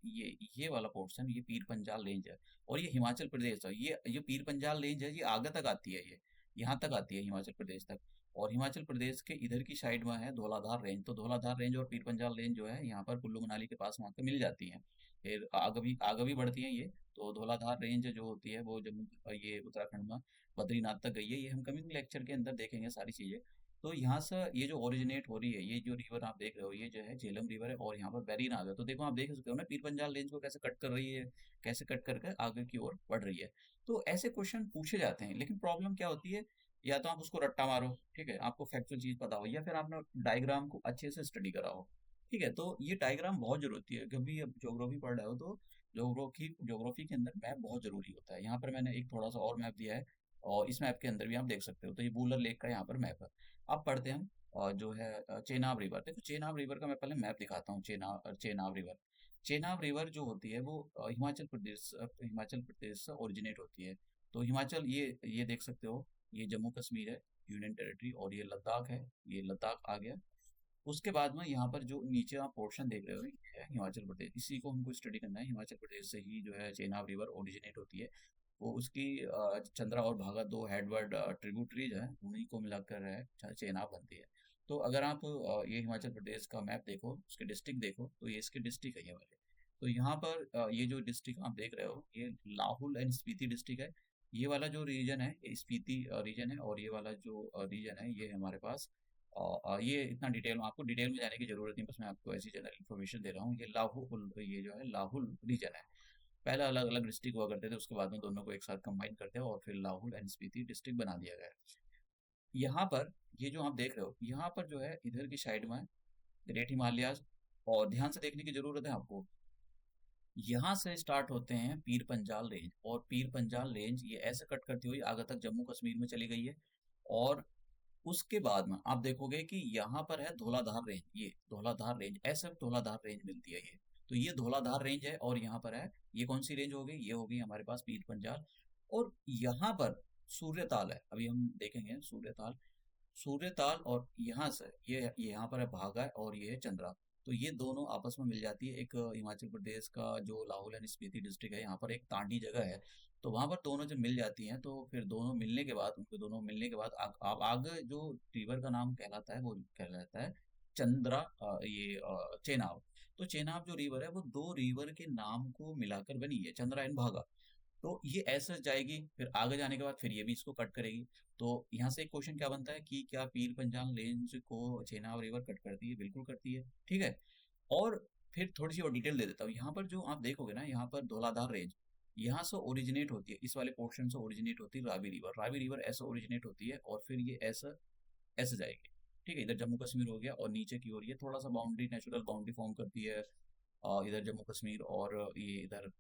ये वाला पोर्शन ये पीर पंजाल रेंज है, और ये हिमाचल प्रदेश है। ये पीर पंजाल रेंज है, ये आगे तक आती है, ये यहाँ तक आती है हिमाचल प्रदेश तक। और हिमाचल प्रदेश के इधर की साइड में है धौलाधार रेंज। तो धौलाधार रेंज और पीर पंजाल रेंज जो है यहाँ पर कुल्लू मनाली के पास वहाँ पे मिल जाती है। फिर आगे भी बढ़ती है ये। तो धौलाधार रेंज जो होती है वो जम्मू ये उत्तराखंड में बद्रीनाथ तक गई है। ये हम कमिंग लेक्चर के अंदर देखेंगे सारी चीजें। तो यहाँ से ये जो ओरिजिनेट हो रही है, ये जो रिवर आप देख रहे हो ये जो है झेलम रिवर है, और यहाँ पर वेरीनाग है। तो देखो आप देख सकते हो ना पीर पंजाल रेंज को कैसे कट कर रही है, कैसे कट करके आगे की ओर बढ़ रही है। तो ऐसे क्वेश्चन पूछे जाते हैं, लेकिन प्रॉब्लम क्या होती है, या तो आप उसको रट्टा मारो, ठीक है, आपको फैक्चुअल चीज पता हो, या फिर आपने डायग्राम को अच्छे से स्टडी करा हो। ठीक है, तो ये डायग्राम बहुत जरूरती है, कभी अब ज्योग्राफी पढ़ रहे हो तो ज्योग्राफी के अंदर मैप बहुत जरूरी होता है। यहाँ पर मैंने एक थोड़ा सा और मैप दिया है, और इस मैप के अंदर भी आप देख सकते हो। तो ये बूलर लेक का यहाँ पर मैप है। अब पढ़ते हैं हम जो है चेनाब रिवर। देखो चेनाब रिवर का मैं पहले मैप दिखाता हूँ। चेनाब रिवर, चेनाब रिवर जो होती है वो हिमाचल प्रदेश से ओरिजिनेट होती है। तो हिमाचल ये देख सकते हो, ये जम्मू कश्मीर है, यूनियन टेरिटरी, और ये लद्दाख है, ये लद्दाख आ गया। उसके बाद में यहाँ पर जो नीचे आप पोर्शन देख रहे हो ये है हिमाचल प्रदेश, इसी को हमको स्टडी करना है। हिमाचल प्रदेश से ही जो है चेनाब रिवर ओरिजिनेट होती है। वो उसकी चंद्रा और भागा दो हेडवर्ड ट्रिब्यूटरीज है, उन्हीं को मिलाकर है चेनाब बनती है। तो अगर आप ये हिमाचल प्रदेश का मैप देखो, उसके डिस्ट्रिक्ट देखो, तो ये इसके डिस्ट्रिक्ट है ये वाले। तो यहाँ पर ये जो डिस्ट्रिक्ट आप देख रहे हो ये लाहौल एंड स्पीति डिस्ट्रिक्ट है। ये वाला जो रीजन है ये स्पीति रीजन है, और ये वाला जो रीजन है ये हमारे पास ये इतना डिटेल में आपको डिटेल में जाने की जरूरत नहीं, बस मैं आपको ऐसी जनरल इन्फॉर्मेशन दे रहा हूँ। ये लाहौल, ये जो है लाहौल रीजन है। पहले अलग अलग डिस्ट्रिक्ट हुआ करते थे, उसके बाद में दोनों को एक साथ कंबाइन करते हैं और फिर लाहौल एंड स्पीति डिस्ट्रिक्ट बना दिया गया है। यहाँ पर ये जो आप देख रहे हो यहाँ पर जो है इधर की साइड में ग्रेट हिमालयाज, और ध्यान से देखने की जरूरत है आपको। यहाँ से स्टार्ट होते हैं पीर पंजाल रेंज, और पीर पंजाल रेंज ये ऐसे कट करती हुई आगे तक जम्मू कश्मीर में चली गई है। और उसके बाद में आप देखोगे कि यहाँ पर है धौलाधार रेंज, ये धौलाधार रेंज, ऐसे धौलाधार रेंज मिलती है ये। तो ये धौलाधार रेंज है, और यहाँ पर है ये कौन सी रेंज हो गई, ये होगी हमारे पास पीर पंजाल। और यहाँ पर सूर्यताल है, अभी हम देखेंगे सूर्यताल। सूर्यताल और यहाँ से ये यहाँ पर है भागा है, और ये है चंद्रा। तो ये दोनों आपस में मिल जाती है। एक हिमाचल प्रदेश का जो लाहौल एंड स्पीति डिस्ट्रिक्ट है, यहाँ पर एक तांडी जगह है। तो वहां पर दोनों जब मिल जाती हैं, तो फिर दोनों मिलने के बाद, उनके दोनों मिलने के बाद आप आगे जो रिवर का नाम कहलाता है वो कहलाता है चंद्रा, चेनाब। तो चेनाब जो रिवर है वो दो रिवर के नाम को मिलाकर बनी है, चंद्रा एंड भागा। तो ये ऐसे जाएगी, फिर आगे जाने के बाद फिर ये भी इसको कट करेगी। तो यहाँ से एक क्वेश्चन क्या बनता है कि क्या पीर पंजाल रेंज को चेनाब रिवर कट करती है? बिल्कुल करती है, ठीक है। और फिर थोड़ी सी और डिटेल दे देता हूँ। यहाँ पर जो आप देखोगे ना, यहाँ पर धौलाधार रेंज यहाँ से ओरिजिनेट होती है, इस वाले पोर्शन से ओरिजिनेट होती है रावी रिवर। रावी रिवर ऐसे ओरिजिनेट होती है, और फिर ये ऐसा ऐसे जाएगी, ठीक है। इधर जम्मू कश्मीर हो गया, और नीचे की ओर ये थोड़ा सा बाउंड्री, नेचुरल बाउंड्री फॉर्म करती है इधर जम्मू कश्मीर, और ये इधर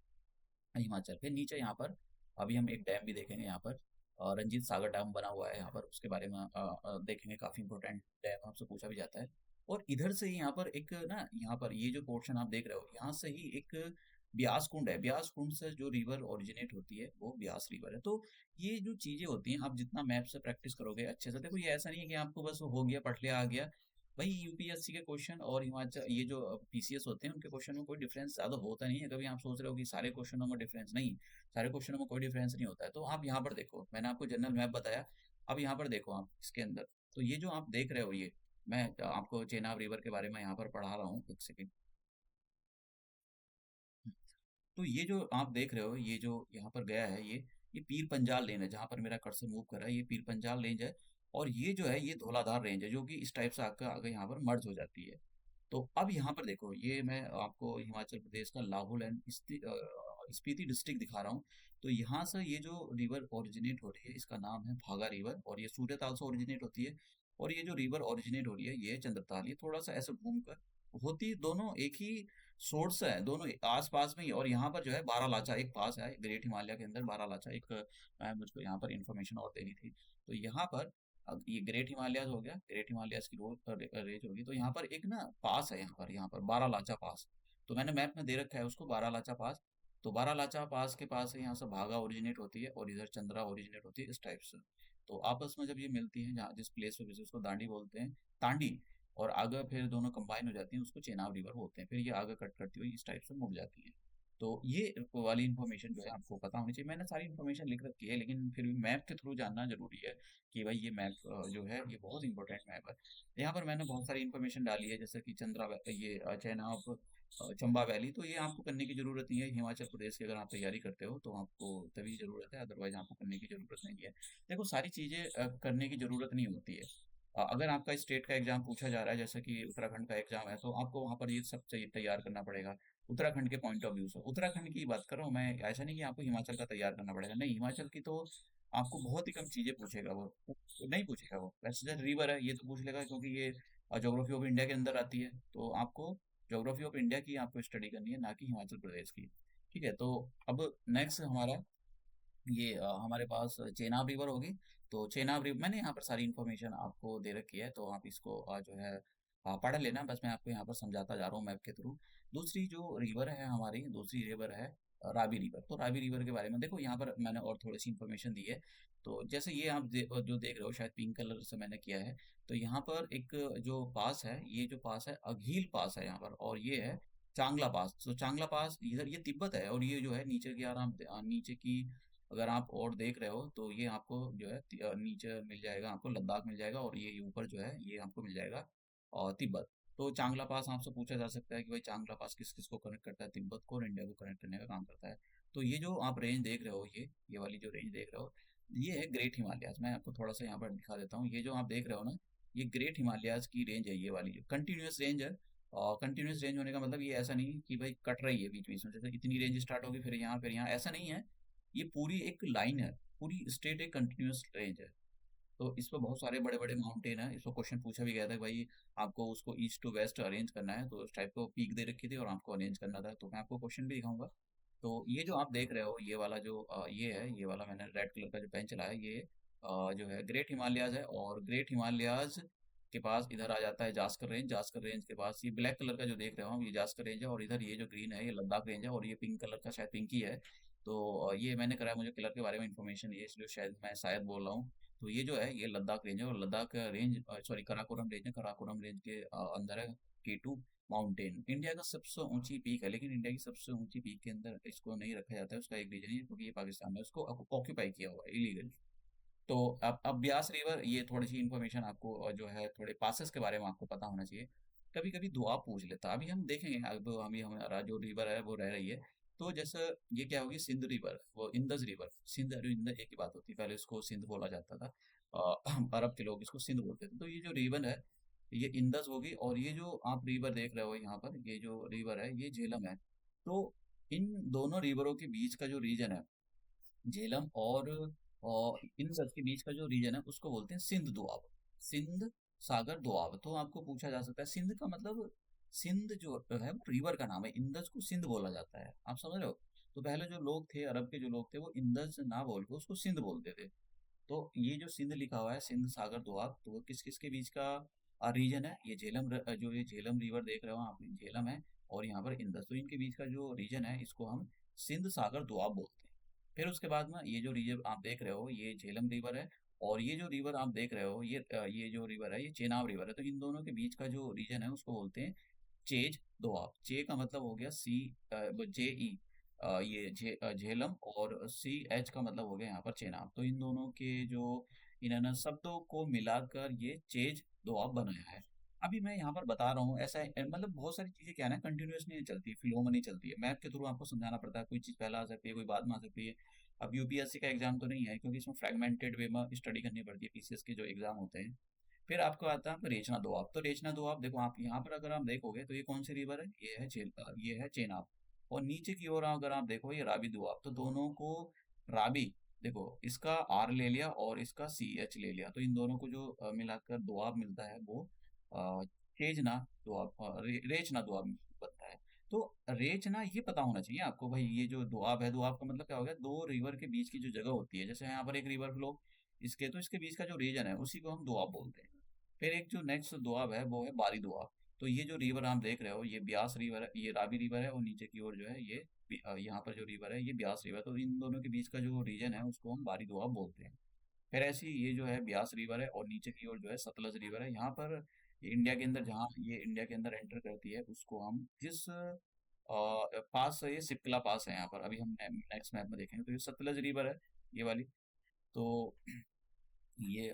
हिमाचल। फिर नीचे यहाँ पर अभी हम एक डैम भी देखेंगे, यहाँ पर रंजीत सागर डैम बना हुआ है यहाँ पर, उसके बारे में देखेंगे। काफी इंपॉर्टेंट डैम आपसे पूछा भी जाता है। और इधर से ही यहाँ पर एक ना, यहाँ पर ये जो पोर्शन आप देख रहे हो यहाँ से ही एक ब्यास कुंड है। ब्यास कुंड से जो रिवर ओरिजिनेट होती है वो ब्यास रिवर है। तो ये जो चीजें होती हैं, आप जितना मैप से प्रैक्टिस करोगे अच्छे से, देखो ये ऐसा नहीं है कि आपको बस हो गया पढ़ लिया आ गया। भाई यूपीएससी के क्वेश्चन और हिमाचल ये जो पीसीएस होते हैं उनके क्वेश्चन में कोई डिफरेंस ज्यादा होता नहीं है। कभी आप सोच रहे हो कि सारे क्वेश्चनों में डिफरेंस, नहीं, सारे क्वेश्चनों में कोई डिफरेंस नहीं होता है। तो आप यहाँ पर देखो, मैंने आपको जनरल मैप बताया, अब यहाँ पर देखो आप इसके अंदर। तो ये जो आप देख रहे हो ये, मैं आपको चेनाब रिवर के बारे में यहाँ पर पढ़ा रहा हूँ, एक सेकेंड। तो ये जो आप देख रहे हो, ये जो यहाँ पर गया है, ये पीर पंजाल रेंज है, जहाँ पर मेरा कर्सर मूव कर रहा है, ये पीर पंजाल रेंज है। और ये जो है ये धौलाधार रेंज है जो कि इस टाइप से आकर आगे यहाँ पर मर्ज हो जाती है। तो अब यहाँ पर देखो, ये मैं आपको हिमाचल प्रदेश का लाहौल एंड स्पीति डिस्ट्रिक्ट दिखा रहा हूँ। तो यहाँ से ये जो रिवर ओरिजिनेट हो रही है इसका नाम है भागा रिवर, और ये सूर्यताल से ओरिजिनेट होती है। और ये जो रिवर ओरिजिनेट हो रही है ये चंद्रताल, ये थोड़ा सा ऐसे घूमकर होती, दोनों एक ही सोर्स है, दोनों आस पास में ही। और यहाँ पर जो है बारालाचा एक पास है ग्रेट हिमालय के अंदर, बारालाचा एक मुझको यहाँ पर इंफॉर्मेशन और देनी थी। तो यहाँ पर अब ये ग्रेट हिमालयस हो गया, ग्रेट हिमालयस की रेंज होगी। तो यहाँ पर एक ना पास है, यहाँ पर बारालाचा पास। तो मैंने मैप में दे रखा है उसको, बारालाचा पास। तो बारालाचा पास के पास है, यहाँ से भागा ओरिजिनेट होती है और इधर चंद्रा ओरिजिनेट होती है, इस टाइप से। तो आपस में जब ये मिलती हैं, जहाँ जिस प्लेस पे भी, उसको दांडी बोलते हैं, तांडी। और आगे फिर दोनों कंबाइन हो जाती हैं, उसको चेनाब रिवर बोलते हैं। फिर ये आगे कट करती हुई इस टाइप से मुड़ जाती है। तो ये वाली इन्फॉर्मेशन जो है आपको पता होनी चाहिए। मैंने सारी इन्फॉर्मेशन लिख रखी है, लेकिन फिर भी मैप के थ्रू जानना जरूरी है कि भाई ये मैप जो है ये बहुत इंपॉर्टेंट मैप है। यहाँ पर मैंने बहुत सारी इन्फॉर्मेशन डाली है, जैसे कि ये चेनाब चंबा वैली। तो ये आपको करने की जरूरत नहीं है, हिमाचल प्रदेश की अगर आप तैयारी करते हो तो आपको तभी जरूरत है, अदरवाइज आपको करने की जरूरत नहीं है। देखो सारी चीजें करने की जरूरत नहीं होती है। अगर आपका स्टेट का एग्जाम पूछा जा रहा है, जैसे कि उत्तराखंड का एग्जाम है, तो आपको वहाँ पर ये सब चाहिए तैयार करना पड़ेगा उत्तराखंड के पॉइंट ऑफ व्यू से। उत्तराखंड की बात कर रहा हूँ मैं, ऐसा नहीं कि आपको हिमाचल का तैयार करना पड़ेगा, नहीं, हिमाचल की तो आपको बहुत ही कम चीजें पूछेगा वो नहीं पूछेगा। वो वैसे रिवर है ये तो पूछ लेगा, क्योंकि ये ज्योग्राफी ऑफ इंडिया के अंदर आती है। तो आपको ज्योग्राफी ऑफ इंडिया की आपको स्टडी करनी है, ना कि हिमाचल प्रदेश की। ठीक है, तो अब नेक्स्ट हमारा ये हमारे पास चेनाब रिवर होगी। तो चेनाब रिवर मैंने यहाँ पर सारी इन्फॉर्मेशन आपको दे रखी है, तो आप इसको जो है पढ़ लेना। बस मैं आपको यहाँ पर समझाता जा रहा हूँ मैप के थ्रू। दूसरी जो रिवर है हमारी, दूसरी रिवर है रावी रिवर। तो रावी रिवर के बारे में देखो, यहाँ पर मैंने और थोड़ी सी इन्फॉर्मेशन दी है। तो जैसे ये आप जो देख रहे हो, शायद पिंक कलर से मैंने किया है। तो यहाँ पर एक जो पास है, ये जो पास है अघील पास है यहाँ पर, और ये है चांगला पास। तो चांगला पास इधर ये तिब्बत है, और ये जो है नीचे की आराम नीचे की अगर आप और देख रहे हो तो ये आपको जो है नीचे मिल जाएगा, आपको लद्दाख मिल जाएगा, और ये ऊपर जो है ये आपको मिल जाएगा और तिब्बत। तो चांगला पास आपसे पूछा जा सकता है कि भाई चांगला पास किस किस को कनेक्ट करता है, तिब्बत को और इंडिया को कनेक्ट करने का काम करता है। तो ये जो आप रेंज देख रहे हो, ये वाली जो रेंज देख रहे हो, ये है ग्रेट हिमालयाज। मैं आपको थोड़ा सा यहाँ पर दिखा देता हूँ। ये जो आप देख रहे हो ना, ये ग्रेट हिमालयाज की रेंज है, ये वाली जो कंटिन्यूस रेंज है। और कंटिन्यूस रेंज होने का मतलब ये ऐसा नहीं कि भाई कट रही है बीच बीच में, जैसे इतनी रेंज स्टार्ट होगी फिर यहाँ, ऐसा नहीं है। ये पूरी एक लाइन है, पूरी स्ट्रेट एक कंटिन्यूअस रेंज है। तो इस पे बहुत सारे बड़े बड़े माउंटेन है। इस पर क्वेश्चन पूछा भी गया था कि भाई आपको उसको ईस्ट टू वेस्ट अरेंज करना है, तो उस टाइप को पीक दे रखी थी और आपको अरेंज करना था। तो मैं आपको क्वेश्चन भी दिखाऊंगा। तो ये जो आप देख रहे हो, ये वाला जो ये है, ये वाला मैंने रेड कलर का जो पेन चलाया है, ये जो है ग्रेट हिमालयाज है। और ग्रेट हिमालयाज के पास इधर आ जाता है जास्कर रेंज। जास्कर रेंज के पास ये ब्लैक कलर का जो देख रहे हो हम, ये जास्कर रेंज है। और इधर ये जो ग्रीन है ये लद्दाख रेंज है, और ये पिंक कलर का शायद पिंकी है। तो ये मैंने करा है, मुझे कलर के बारे में इन्फॉर्मेशन है, इसलिए शायद मैं शायद बोल रहा हूँ। तो ये जो है ये लद्दाख रेंज है, और Ladakh range sorry Karakoram range है। कराकोरम रेंज के अंदर है K2 माउंटेन। इंडिया का सबसे ऊंची पीक है, लेकिन इंडिया की सबसे ऊंची पीक के अंदर इसको नहीं रखा जाता है। उसका एक रीजन है क्योंकि ये पाकिस्तान में उसको ऑक्यूपाई किया हुआ है इलीगल। तो अब ब्यास रिवर, ये थोड़ी सी इन्फॉर्मेशन आपको जो है थोड़े पासेस के बारे में आपको पता होना चाहिए। कभी कभी दुआ पूछ लेता है, अभी हम देखेंगे। अब हम ये हमारा जो रिवर है वो रह रही है। तो जैसे ये क्या होगी, सिंध रिवर, वो इंदज रिवर। सिंध और इंद एक ही बात होती है, पहले इसको सिंध बोला जाता था। अरब के लोग इसको सिंध बोलते थे। तो ये जो रिवर है ये इंदज होगी। और ये जो आप रिवर देख रहे हो यहाँ पर, ये जो रिवर है ये झेलम है। तो इन दोनों रिवरों के बीच का जो रीजन है, झेलम और इन सब के बीच का जो रीजन है उसको बोलते हैं सिंध दोआब। सिंध सागर दोआब। तो आपको पूछा जा सकता है सिंध का मतलब, सिंध जो है वो रिवर का नाम है, इंदज को सिंध बोला जाता है, आप समझ रहे हो। तो पहले जो लोग थे, अरब के जो लोग थे, वो इंदज ना बोल के उसको सिंध बोलते थे। तो ये जो सिंध लिखा हुआ है, सिंध सागर दोआब, तो वो किस किस के बीच का रीजन है, ये जो ये झेलम रिवर देख रहे हो आप, झेलम है और यहाँ पर इंदस। तो इनके बीच का जो रीजन है इसको हम सिंध सागर दोआब बोलते हैं। फिर उसके बाद में ये जो रीजन आप देख रहे हो ये झेलम रिवर है। और ये जो रिवर आप देख रहे हो ये जो रिवर है ये चेनाब रिवर है। तो इन दोनों के बीच का जो रीजन है उसको बोलते हैं चेज दोआब। चे का मतलब हो गया JE, झेलम, और CH का मतलब हो गया यहाँ पर चेनाब। तो इन दोनों के जो इन्होंने शब्दों को मिलाकर ये चेज दोआब बनाया है। अभी मैं यहाँ पर बता रहा हूँ ऐसा है, मतलब बहुत सारी चीजें क्या है ना, कंटिन्यूअस नहीं चलती, फ्लो में नहीं चलती है, मैप के थ्रू आपको समझाना पड़ता है, कोई चीज पहले आ सकती है, कोई बाद में आ सकती है। अब यूपीएससी का एग्जाम तो नहीं है, क्योंकि इसमें फ्रेगमेंटेड वे में स्टडी करनी पड़ती है, पीसीएस के जो एग्जाम होते हैं। फिर आपको आता है आपका रेचना दोआब। तो रेचना दोआब देखो, आप यहाँ पर अगर आप देखोगे तो ये कौन सी रिवर है, ये है चेनाब। और नीचे की ओर अगर आप देखो ये रावी दोआब। तो दोनों को रावी, देखो इसका आर ले लिया और इसका सी एच ले लिया, तो इन दोनों को जो मिलाकर दोआब मिलता है वो अ, चेजना दोआब, रेचना दोआब बनता है। तो रेचना ये पता होना चाहिए आपको भाई, ये जो दोआब है, दोआब का मतलब क्या हो गया, दो रिवर के बीच की जो जगह होती है, जैसे यहाँ पर एक रिवर फ्लो, इसके तो इसके बीच का जो रीजन है उसी को हम दोआब बोलते हैं। फिर एक जो नेक्स्ट दोआब है वो है बारी दोआब। तो ये जो रिवर आप देख रहे हो, ये ब्यास रिवर है, ये रावी रिवर है, और नीचे की ओर जो है ये यहाँ पर जो रिवर है ये ब्यास रिवर है। तो इन दोनों के बीच का जो रीजन है उसको हम बारी दोआब बोलते हैं। फिर ऐसी ये जो है ब्यास रिवर है, और नीचे की ओर जो है सतलज रिवर है। यहाँ पर ये इंडिया के अंदर, जहाँ ये इंडिया के अंदर एंटर करती है, उसको हम जिस पास से, ये सिपकला पास है यहाँ पर, अभी हम नेक्स्ट मैप में देखेंगे, तो ये सतलज रिवर है, ये वाली। तो ये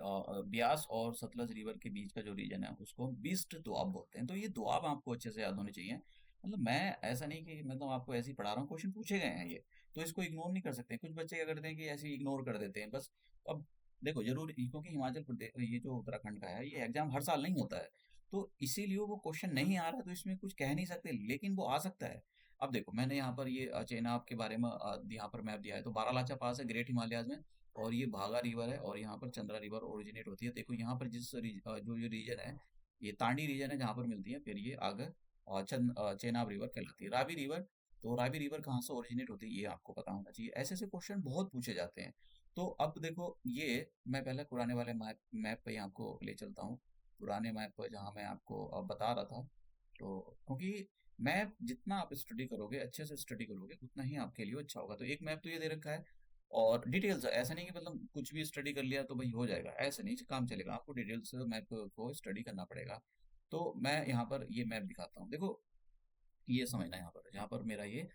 ब्यास और सतलज रिवर के बीच का जो रीजन है उसको हम बीस्ट दोआब बोलते हैं। तो ये दोआब आपको अच्छे से याद होने चाहिए। मतलब मैं ऐसा नहीं कि मतलब आपको ऐसे ही पढ़ा रहा हूँ, क्वेश्चन पूछे गए हैं ये, तो इसको इग्नोर नहीं कर सकते। कुछ बच्चे क्या करते हैं कि ऐसे ही इग्नोर कर देते हैं बस। अब देखो जरूर, क्योंकि हिमाचल प्रदेश, ये जो उत्तराखंड का है, ये एग्जाम हर साल नहीं होता है, तो इसीलिए वो क्वेश्चन नहीं आ रहा, तो इसमें कुछ कह नहीं सकते, लेकिन वो आ सकता है। अब देखो मैंने यहाँ पर ये चेनाब के बारे में यहाँ पर मैप दिया है, तो बारालाचा पास है ग्रेट हिमालयाज में, और ये भागा रिवर है, और यहाँ पर चंद्रा रिवर ओरिजिनेट होती है। देखो यहाँ पर जो ये रीजन है, ये तांडी रीजन है जहाँ पर मिलती है, फिर ये आगे और चेनाब रिवर कहलाती है। रावी रिवर, तो रावी रिवर कहाँ से ओरिजिनेट होती है ये आपको पता होना चाहिए। ऐसे ऐसे क्वेश्चन बहुत पूछे जाते हैं। तो अब देखो ये, मैं पहले पुराने वाले मैप मैप पे ही आपको ले चलता हूँ, पुराने मैप पर जहाँ मैं आपको बता रहा था। तो क्योंकि मैप जितना आप स्टडी करोगे, अच्छे से स्टडी करोगे, उतना ही आपके लिए अच्छा होगा। तो एक मैप तो ये दे रखा है, और डिटेल्स, ऐसा नहीं कि मतलब कुछ भी स्टडी कर लिया तो भाई हो जाएगा, ऐसा नहीं काम चलेगा, आपको डिटेल्स मैप को स्टडी करना पड़ेगा। तो मैं यहाँ पर ये मैप दिखाता हूँ, देखो ये समझना, यहाँ पर जहाँ पर मेरा ये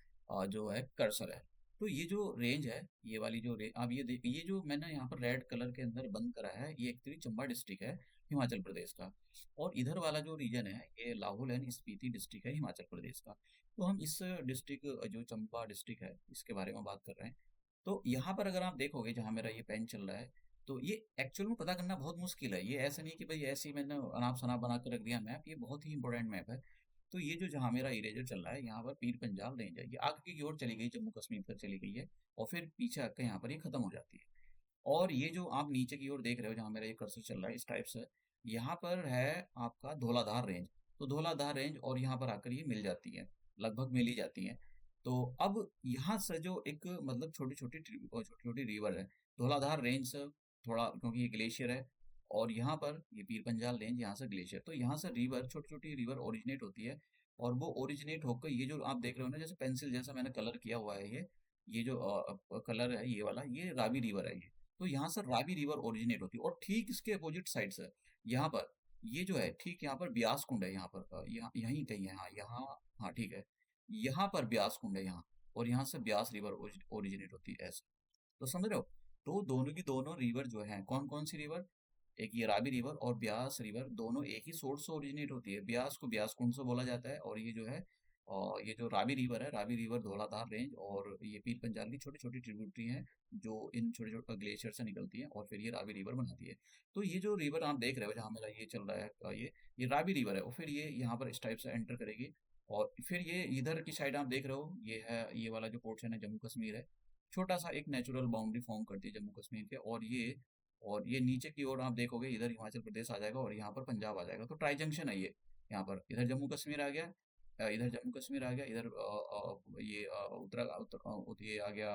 जो है कर्सर है, तो ये जो रेंज है, ये वाली जो रेंज, आप ये देख, ये जो मैंने यहाँ पर रेड कलर के अंदर बंद करा है, ये एक्चुअली चंबा डिस्ट्रिक्ट है, हिमाचल प्रदेश का। और इधर वाला जो रीजन है ये लाहौल एंड स्पीति डिस्ट्रिक्ट है, हिमाचल प्रदेश का। तो हम इस डिस्ट्रिक्ट, जो चंबा डिस्ट्रिक्ट है, इसके बारे में बात कर रहे हैं। तो यहाँ पर अगर आप देखोगे जहाँ मेरा ये पेन चल रहा है, तो ये एक्चुअल में पता करना बहुत मुश्किल है। ये ऐसा नहीं कि भाई ऐसे ही मैंने अनाप शनाप बना कर रख दिया मैप, ये बहुत ही इंपॉर्टेंट मैप है। तो ये जो जहाँ मेरा इरेजर चल रहा है, यहाँ पर पीर पंजाल रेंज है, ये आगे की ओर चली गई, जम्मू कश्मीर तक चली गई है, और फिर पीछे आकर यहाँ पर ये खत्म हो जाती है। और ये जो आप नीचे की ओर देख रहे हो, जहाँ मेरा ये कर्सर चल रहा है इस टाइप से, यहाँ पर है आपका धौलाधार रेंज। तो धौलाधार रेंज और यहाँ पर आकर ये मिल जाती है, लगभग मिल ही जाती है। तो अब यहाँ से जो एक मतलब छोटी छोटी छोटी छोटी रिवर है, धौलाधार रेंज से थोड़ा, क्योंकि ये ग्लेशियर है, और यहाँ पर ये पीर पंजाल रेंज, यहाँ से ग्लेशियर, तो यहाँ से रिवर, छोटी छोटी रिवर ओरिजिनेट होती है। और वो ओरिजिनेट होकर, ये जो आप देख रहे हो ना, जैसे पेंसिल जैसा मैंने कलर किया हुआ है, ये जो कलर है ये वाला, ये रावी रिवर है ये। तो यहाँ से रावी रिवर ओरिजिनेट होती है, और ठीक इसके अपोजिट साइड से यहाँ पर, ये जो है ठीक यहाँ पर ब्यास कुंड है, यहाँ पर यहाँ यहीं कहीं है, हाँ यहाँ, हाँ ठीक है, यहाँ पर ब्यास कुंड है यहाँ, और यहाँ से ब्यास रिवर ओरिजिनेट होती है ऐसे। तो समझ रहे हो। तो दोनों की दोनों रिवर जो है, कौन कौन सी रिवर, एक ये रावी रिवर और ब्यास रिवर, दोनों एक ही सोर्स से ओरिजिनेट होती है। ब्यास को ब्यास कुंड से बोला जाता है, और ये जो है और ये जो रावी रिवर है, रावी रिवर धौलाधार रेंज, और ये पीर पंजाल की छोटी छोटी ट्रिब्यूटरी हैं, जो इन छोटे छोटे ग्लेशियर से निकलती है, और फिर ये रावी रिवर बनाती है। तो ये जो रिवर आप देख रहे हो, जहाँ मेरा ये चल रहा है ये रावी रिवर है, और फिर ये यहाँ पर इस टाइप से एंटर करेगी, और फिर ये इधर की साइड आप देख रहे हो, ये है, ये वाला जो पोर्शन है जम्मू कश्मीर है, छोटा सा एक नेचुरल बाउंड्री फॉर्म करती है जम्मू कश्मीर के। और ये नीचे की ओर आप देखोगे, इधर हिमाचल प्रदेश आ जाएगा, और यहाँ पर पंजाब आ जाएगा। तो ट्राई जंक्शन है ये, यहाँ पर इधर जम्मू कश्मीर आ गया, इधर जम्मू कश्मीर आ गया, इधर ये ये आ गया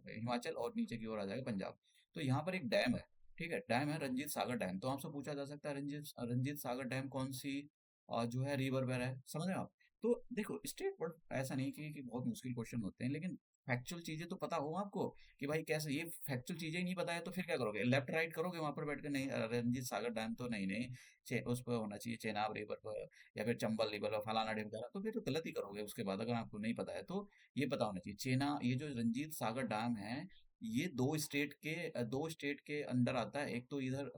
हिमाचल, और नीचे की ओर आ जाएगा पंजाब। तो यहाँ पर एक डैम है, ठीक है, डैम है रंजीत सागर डैम। तो आपसे पूछा जा सकता है, रंजीत रंजीत सागर डैम कौन सी जो है रिवर पर है, समझ रहे हो आप। तो देखो स्टेट वर्ड, ऐसा नहीं कि बहुत मुश्किल क्वेश्चन होते हैं, लेकिन फैक्चुअल चीजें तो पता हो आपको, कि भाई कैसे, ये फैक्चुअल चीजें ही नहीं पता है तो फिर क्या करोगे, लेफ्ट राइट करोगे वहां पर बैठ के, नहीं रंजीत सागर डैम तो नहीं नहीं, उस पर होना चाहिए चेनाब रिवर पर, या फिर चंबल रिवर पर फलाना ढिमकाना, तो फिर तो गलत ही करोगे उसके बाद, अगर आपको नहीं पता है तो। ये पता होना चाहिए, ये जो रंजीत सागर डैम है, ये दो स्टेट के अंडर आता है। एक तो इधर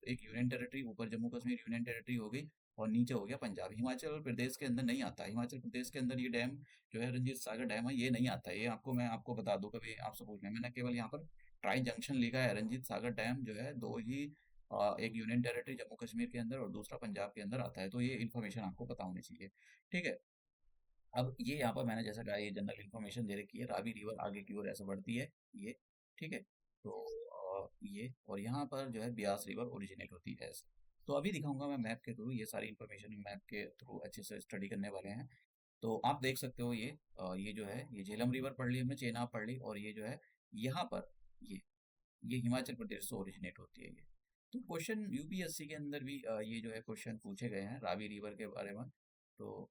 एक यूनियन टेरिटरी, ऊपर जम्मू कश्मीर यूनियन टेरिटरी हो गई, और नीचे हो गया पंजाब। हिमाचल प्रदेश के अंदर नहीं आता, हिमाचल प्रदेश के अंदर ये डैम जो है रंजीत सागर डैम है ये नहीं आता है। ये आपको मैं आपको बता दूं, कभी आपसे पूछ लें, मैंने केवल यहाँ पर ट्राई जंक्शन लिखा है। रंजीत सागर डैम जो है दो ही एक यूनियन टेरिटरी जम्मू कश्मीर के अंदर और दूसरा पंजाब के अंदर आता है। तो ये इन्फॉर्मेशन आपको पता होनी चाहिए, ठीक है। अब ये यहाँ पर मैंने जैसा कहा ये जनरल इन्फॉर्मेशन दे रखी है, रावी रिवर आगे की ओर ऐसे बढ़ती है ये, ठीक है। तो ये और यहाँ पर जो है ब्यास रिवर ओरिजिनेट होती है ऐसे। तो अभी दिखाऊंगा मैं मैप के थ्रू, ये सारी इन्फॉर्मेशन मैप के थ्रू अच्छे से स्टडी करने वाले हैं। तो आप देख सकते हो ये जो है ये झेलम रिवर पढ़ ली हमने, चेनाब पढ़ ली, और ये जो है यहाँ पर ये ये हिमाचल प्रदेश से ओरिजिनेट होती है ये। तो क्वेश्चन यूपीएससी के अंदर भी ये जो है क्वेश्चन पूछे गए हैं रावी रिवर के बारे में। तो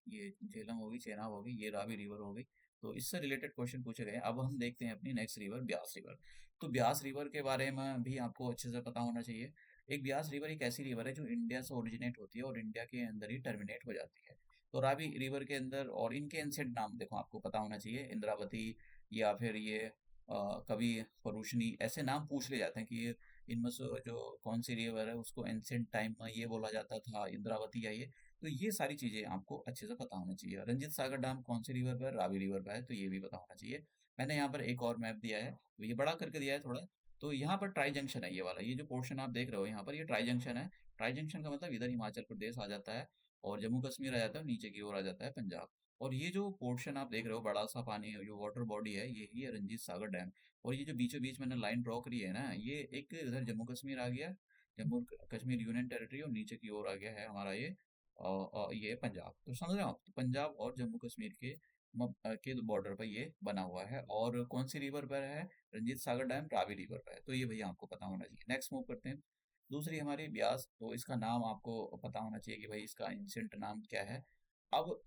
ये झेलम होगी, चेनाब होगी, ये रावी रिवर हो गई। तो इससे रिलेटेड क्वेश्चन पूछे गए हैं। अब हम देखते हैं अपनी नेक्स्ट रिवर ब्यास रिवर। तो ब्यास रिवर के बारे में भी आपको अच्छे से पता होना चाहिए। एक ब्यास रिवर एक ऐसी रिवर है जो इंडिया से ओरिजिनेट होती है और इंडिया के अंदर ही टर्मिनेट हो जाती है। तो रावी रिवर के अंदर और इनके एंसेंट नाम देखो आपको पता होना चाहिए, इंद्रावती या फिर ये कभी परुशनी, ऐसे नाम पूछ ले जाते हैं कि ये इनमें से जो कौन सी रिवर है उसको एंसेंट टाइम में ये बोला जाता था, इंद्रावती या ये। तो ये सारी चीजें आपको अच्छे से पता होना चाहिए। रंजीत सागर डैम कौन सी रिवर पर है, रावी रिवर पर है, तो ये भी पता होना चाहिए। मैंने यहाँ पर एक और मैप दिया है, तो ये बड़ा करके दिया है थोड़ा। तो यहाँ पर ट्राई जंक्शन है ये वाला, ये जो पोर्शन आप देख रहे हो यहाँ पर ये ट्राई जंक्शन है। ट्राई जंक्शन का मतलब इधर हिमाचल प्रदेश आ जाता है और जम्मू कश्मीर आ जाता है, नीचे की ओर आ जाता है पंजाब। और ये जो पोर्शन आप देख रहे हो बड़ा सा पानी जो वाटर बॉडी है यही है रंजीत सागर डैम। और ये जो बीचों बीच मैंने लाइन ड्रॉ करी है ना, ये एक इधर जम्मू कश्मीर आ गया, जम्मू कश्मीर यूनियन टेरिटरी, और नीचे की ओर आ गया है हमारा ये पंजाब। तो समझ रहे हो आप, तो पंजाब और जम्मू कश्मीर के बॉर्डर पर ये बना हुआ है। और कौन सी रिवर पर है, रंजीत सागर डैम रावी रिवर पर है। तो ये भैया आपको पता होना चाहिए। नेक्स्ट मूव करते हैं, दूसरी हमारी ब्यास। तो इसका नाम आपको पता होना चाहिए कि भाई इसका एंशिएंट नाम क्या है। अब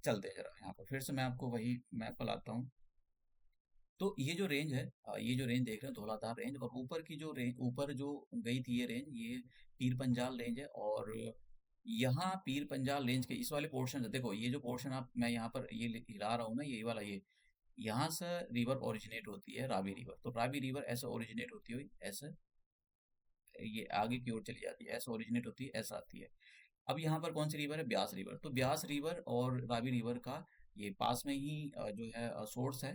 चलते हैं जरा यहाँ पर फिर से मैं आपको वही मैप पर लाता हूँ। तो ये जो रेंज है, ये जो रेंज देख रहे हैं धौलाधार रेंज, और ऊपर की जो रेंज ऊपर जो गई थी ये रेंज, ये पीर पंजाल रेंज है। और यहाँ पीर पंजाल रेंज के इस वाले पोर्शन से देखो, ये जो पोर्शन आप मैं यहाँ पर ये हिला रहा हूँ ना, ये वाला ये यहाँ से रिवर ओरिजिनेट होती है रावी रिवर। तो रावी रिवर ऐसे ओरिजिनेट होती हुई ऐसे ये आगे की ओर चली जाती है, ऐसे ओरिजिनेट होती है, ऐसा आती है। अब यहाँ पर कौन सी रिवर है, ब्यास रिवर। तो ब्यास रिवर और रावी रिवर का ये पास में ही जो है सोर्स है।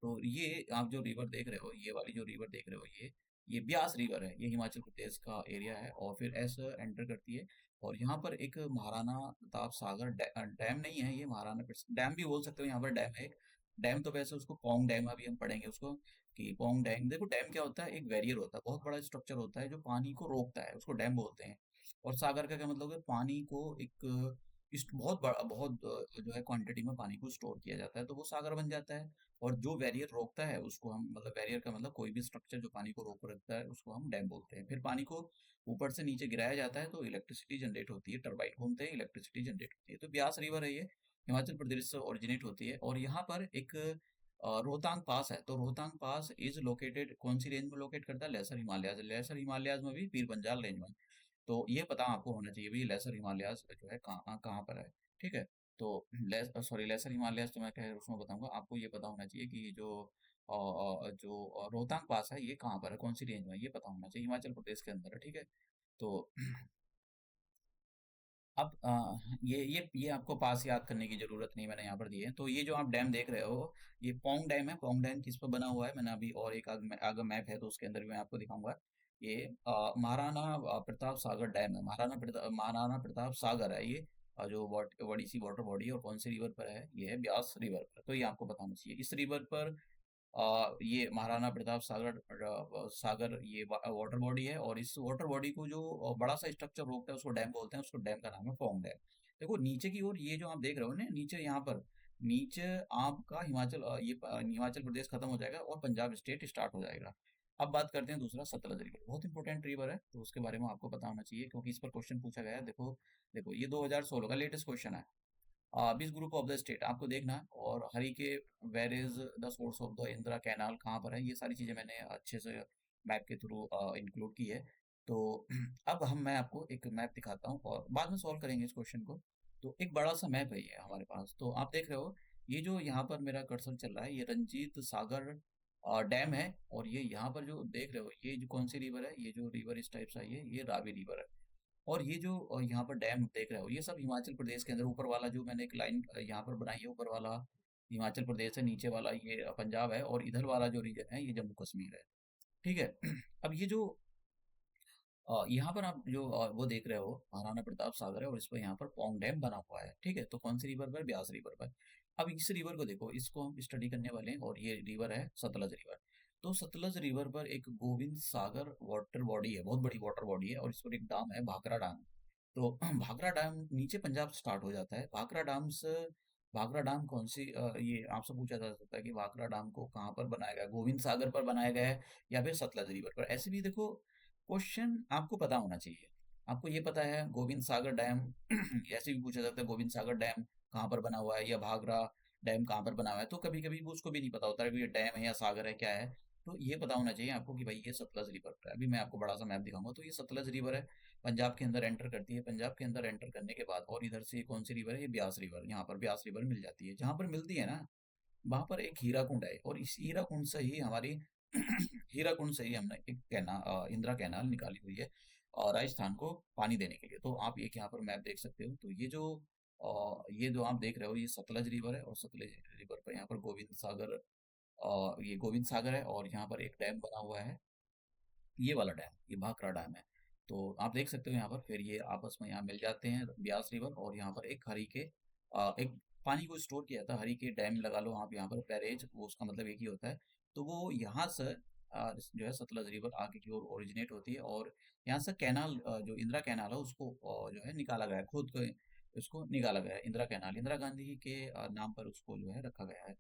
तो ये आप जो रिवर देख रहे हो, ये वाली जो रिवर देख रहे हो, ये ब्यास रिवर है, ये हिमाचल प्रदेश का एरिया है। और फिर ऐसे एंटर करती है और यहाँ पर एक महाराणा प्रताप सागर डैम नहीं है, ये डैम भी बोल सकते हो। यहाँ पर डैम है एक डैम, तो वैसे उसको पोंग डैम अभी हम पढ़ेंगे उसको, कि पोंग डैम। देखो डैम क्या होता है, एक बैरियर होता है, बहुत बड़ा स्ट्रक्चर होता है जो पानी को रोकता है, उसको डैम बोलते हैं। और सागर का क्या मतलब है, पानी को एक बहुत बड़ा बहुत जो है क्वांटिटी में पानी को स्टोर किया जाता है, तो वो सागर बन जाता है। और जो बैरियर रोकता है उसको हम, मतलब बैरियर का मतलब कोई भी स्ट्रक्चर जो पानी को रोक रखता है उसको हम डैम बोलते हैं। फिर पानी को ऊपर से नीचे गिराया जाता है तो इलेक्ट्रिसिटी जनरेट होती है, टरबाइन घूमते हैं, इलेक्ट्रिसिटी जनरेट होती है। तो ब्यास रिवर है ये, हिमाचल प्रदेश से ओरिजिनेट होती है। और यहाँ पर एक रोहतांग पास है। तो रोहतांग पास इज लोकेटेड कौन सी रेंज में लोकेट करता है, लेसर हिमालयाज। लेसर हिमालयाज में भी पीर पंजाल रेंज में। तो ये पता आपको होना चाहिए भी लेसर हिमालयाज जो है कहाँ कहाँ पर है, ठीक है। तो लेसर हिमालयाज तो मैं कह उसमें बताऊंगा, आपको ये पता होना चाहिए कि जो रोहतांग पास है ये कहाँ पर है, कौन सी रेंज में है, ये पता होना चाहिए, हिमाचल प्रदेश के अंदर है, ठीक है। तो अब ये आपको पास याद करने की जरूरत नहीं, मैंने यहाँ पर दिए हैं। तो ये जो आप डैम देख रहे हो ये पोंग डैम है। पोंग डैम किस पर बना हुआ है, मैंने अभी और एक आगे मैप है तो उसके अंदर भी मैं आपको दिखाऊंगा। ये महाराणा प्रताप सागर डैम है, महाराणा प्रताप सागर है ये, जो बड़ी सी वाटर बॉडी है। और कौन सी रिवर पर है, ये है ब्यास रिवर पर। तो ये आपको बताना चाहिए। इस रिवर पर ये महाराणा प्रताप सागर ये वाटर बॉडी है। और इस वाटर बॉडी को जो बड़ा सा स्ट्रक्चर रोकता है उसको डैम बोलते हैं, उसको डैम का नाम है पोंग डैम। देखो नीचे की ओर ये जो आप देख रहे हो ना, नीचे यहाँ पर नीचे आपका हिमाचल प्रदेश खत्म हो जाएगा और पंजाब स्टेट स्टार्ट हो जाएगा। अब बात करते हैं दूसरा सतलज रिवर, बहुत इंपॉर्टेंट रिवर है तो उसके बारे में आपको पता होना चाहिए क्योंकि इस पर क्वेश्चन पूछा गया है। देखो देखो ये 2016 का लेटेस्ट क्वेश्चन है। बिस ग्रुप ऑफ द स्टेट आपको देखना है। और Harike where is the source of the Indira canal कहाँ पर है, ये सारी चीज़ें मैंने अच्छे से मैप के थ्रू इंक्लूड की है। तो अब मैं आपको एक मैप दिखाता हूँ और बाद में सॉल्व करेंगे इस क्वेश्चन को। तो एक बड़ा सा मैप है ये हमारे पास, तो आप देख रहे हो ये जो यहाँ पर मेरा कर्सर चल रहा है ये रंजीत सागर डैम है। और ये यहाँ पर जो देख रहे हो ये जो कौन सी रिवर है, ये जो रिवर इस टाइप से आई है ये रावी रिवर है। और ये जो यहाँ पर डैम देख रहे हो, ये सब हिमाचल प्रदेश के अंदर, ऊपर वाला जो मैंने एक लाइन यहाँ पर बनाई है, ऊपर वाला हिमाचल प्रदेश है, नीचे वाला ये पंजाब है, और इधर वाला जो रीजन है ये जम्मू कश्मीर है। ठीक है। अब ये जो यहाँ पर आप जो वो देख रहे हो, महाराणा प्रताप सागर है, और इस पर यहाँ पर पौंग डैम बना हुआ है। ठीक है, तो कौन सी रिवर पर? ब्यास रिवर पर। अब इस रिवर को देखो, इसको हम स्टडी करने वाले हैं, और ये रिवर है सतलज रिवर। तो सतलज रिवर पर एक गोविंद सागर वाटर बॉडी है, बहुत बड़ी वाटर बॉडी है, और इस पर एक डैम है, भाखड़ा डैम। तो भाखड़ा डैम नीचे पंजाब से स्टार्ट हो जाता है। भाखड़ा डैम कौन सी ये आपसे पूछा जा सकता है कि भाखड़ा डैम को कहाँ पर बनाया गया है? गोविंद सागर पर बनाया गया है या फिर सतलज रिवर पर? ऐसे भी देखो, क्वेश्चन आपको पता होना चाहिए। आपको ये पता है गोविंद सागर डैम ऐसे भी पूछा जाता है, गोविंद सागर डैम कहाँ पर बना हुआ है, या भाखड़ा डैम कहाँ पर बना हुआ है। तो कभी कभी उसको भी नहीं पता होता है कि ये डैम है या सागर है, क्या है। तो ये पता होना चाहिए आपको कि भाई ये सतलज रिवर पर है। अभी मैं आपको बड़ा सा मैप दिखाऊंगा। तो ये सतलज रिवर है, पंजाब के अंदर एंटर करती है। पंजाब के अंदर एंटर करने के बाद, और इधर से कौन सी रिवर है? ये ब्यास रिवर। यहाँ पर ब्यास रिवर मिल जाती है। जहाँ पर मिलती है ना, वहां पर एक हीरा कुंड है, और इस हीरा कुंड से ही हमारी हीरा कुंड से ही हमने एक इंदिरा कैनाल निकाली हुई है, और राजस्थान को पानी देने के लिए। तो आप एक यहाँ पर मैप देख सकते हो। तो ये जो आप देख रहे हो, ये सतलज रिवर है, और सतलज रिवर पर यहाँ पर गोविंद सागर, ये गोविंद सागर है, और यहाँ पर एक डैम बना हुआ है, ये वाला डैम, ये भाखड़ा डैम है। तो आप देख सकते हो यहाँ पर, फिर ये आपस में यहाँ मिल जाते हैं, ब्यास रिवर, और यहाँ पर एक हरी के एक पानी को स्टोर किया था, हरी के डैम लगा लो आप यहाँ पर, बैरेज, वो उसका मतलब एक ही होता है। तो वो यहाँ से जो है सतलज रिवर आगे की ओर ओरिजिनेट होती है, और यहाँ से कैनाल, जो इंदिरा कैनाल है, उसको जो है निकाला गया है, खुद को उसको निकाला गया है। इंदिरा कैनाल इंदिरा गांधी के नाम पर उसको जो है रखा गया है।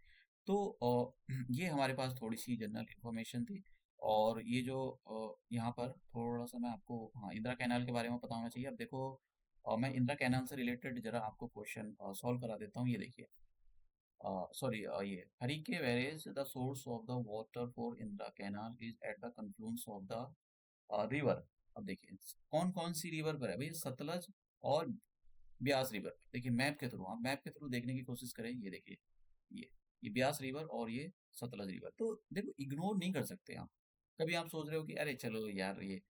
तो ये हमारे पास थोड़ी सी जनरल इंफॉर्मेशन थी। और ये जो यहाँ पर थोड़ा-सा मैं आपको, हाँ, इंदिरा कैनाल के बारे में पता होना चाहिए। अब देखो, मैं इंदिरा कैनाल से रिलेटेड ज़रा आपको क्वेश्चन सॉल्व करा देता हूँ। ये देखिए, सॉरी, ये Harike where is the source of the water for Indira canal is at the confluence of the river. अब देखिए, कौन कौन सी रिवर पर है भाई? सतलज और ब्यास रिवर। देखिए मैप के थ्रू, आप मैप के थ्रू देखने की कोशिश करें। ये देखिए, ये ये ब्यास रिवर और ये सतलज रिवर। तो देखो, इग्नोर नहीं कर सकते आप। कभी आप सोच रहे हो कि अरे चलो यार, ये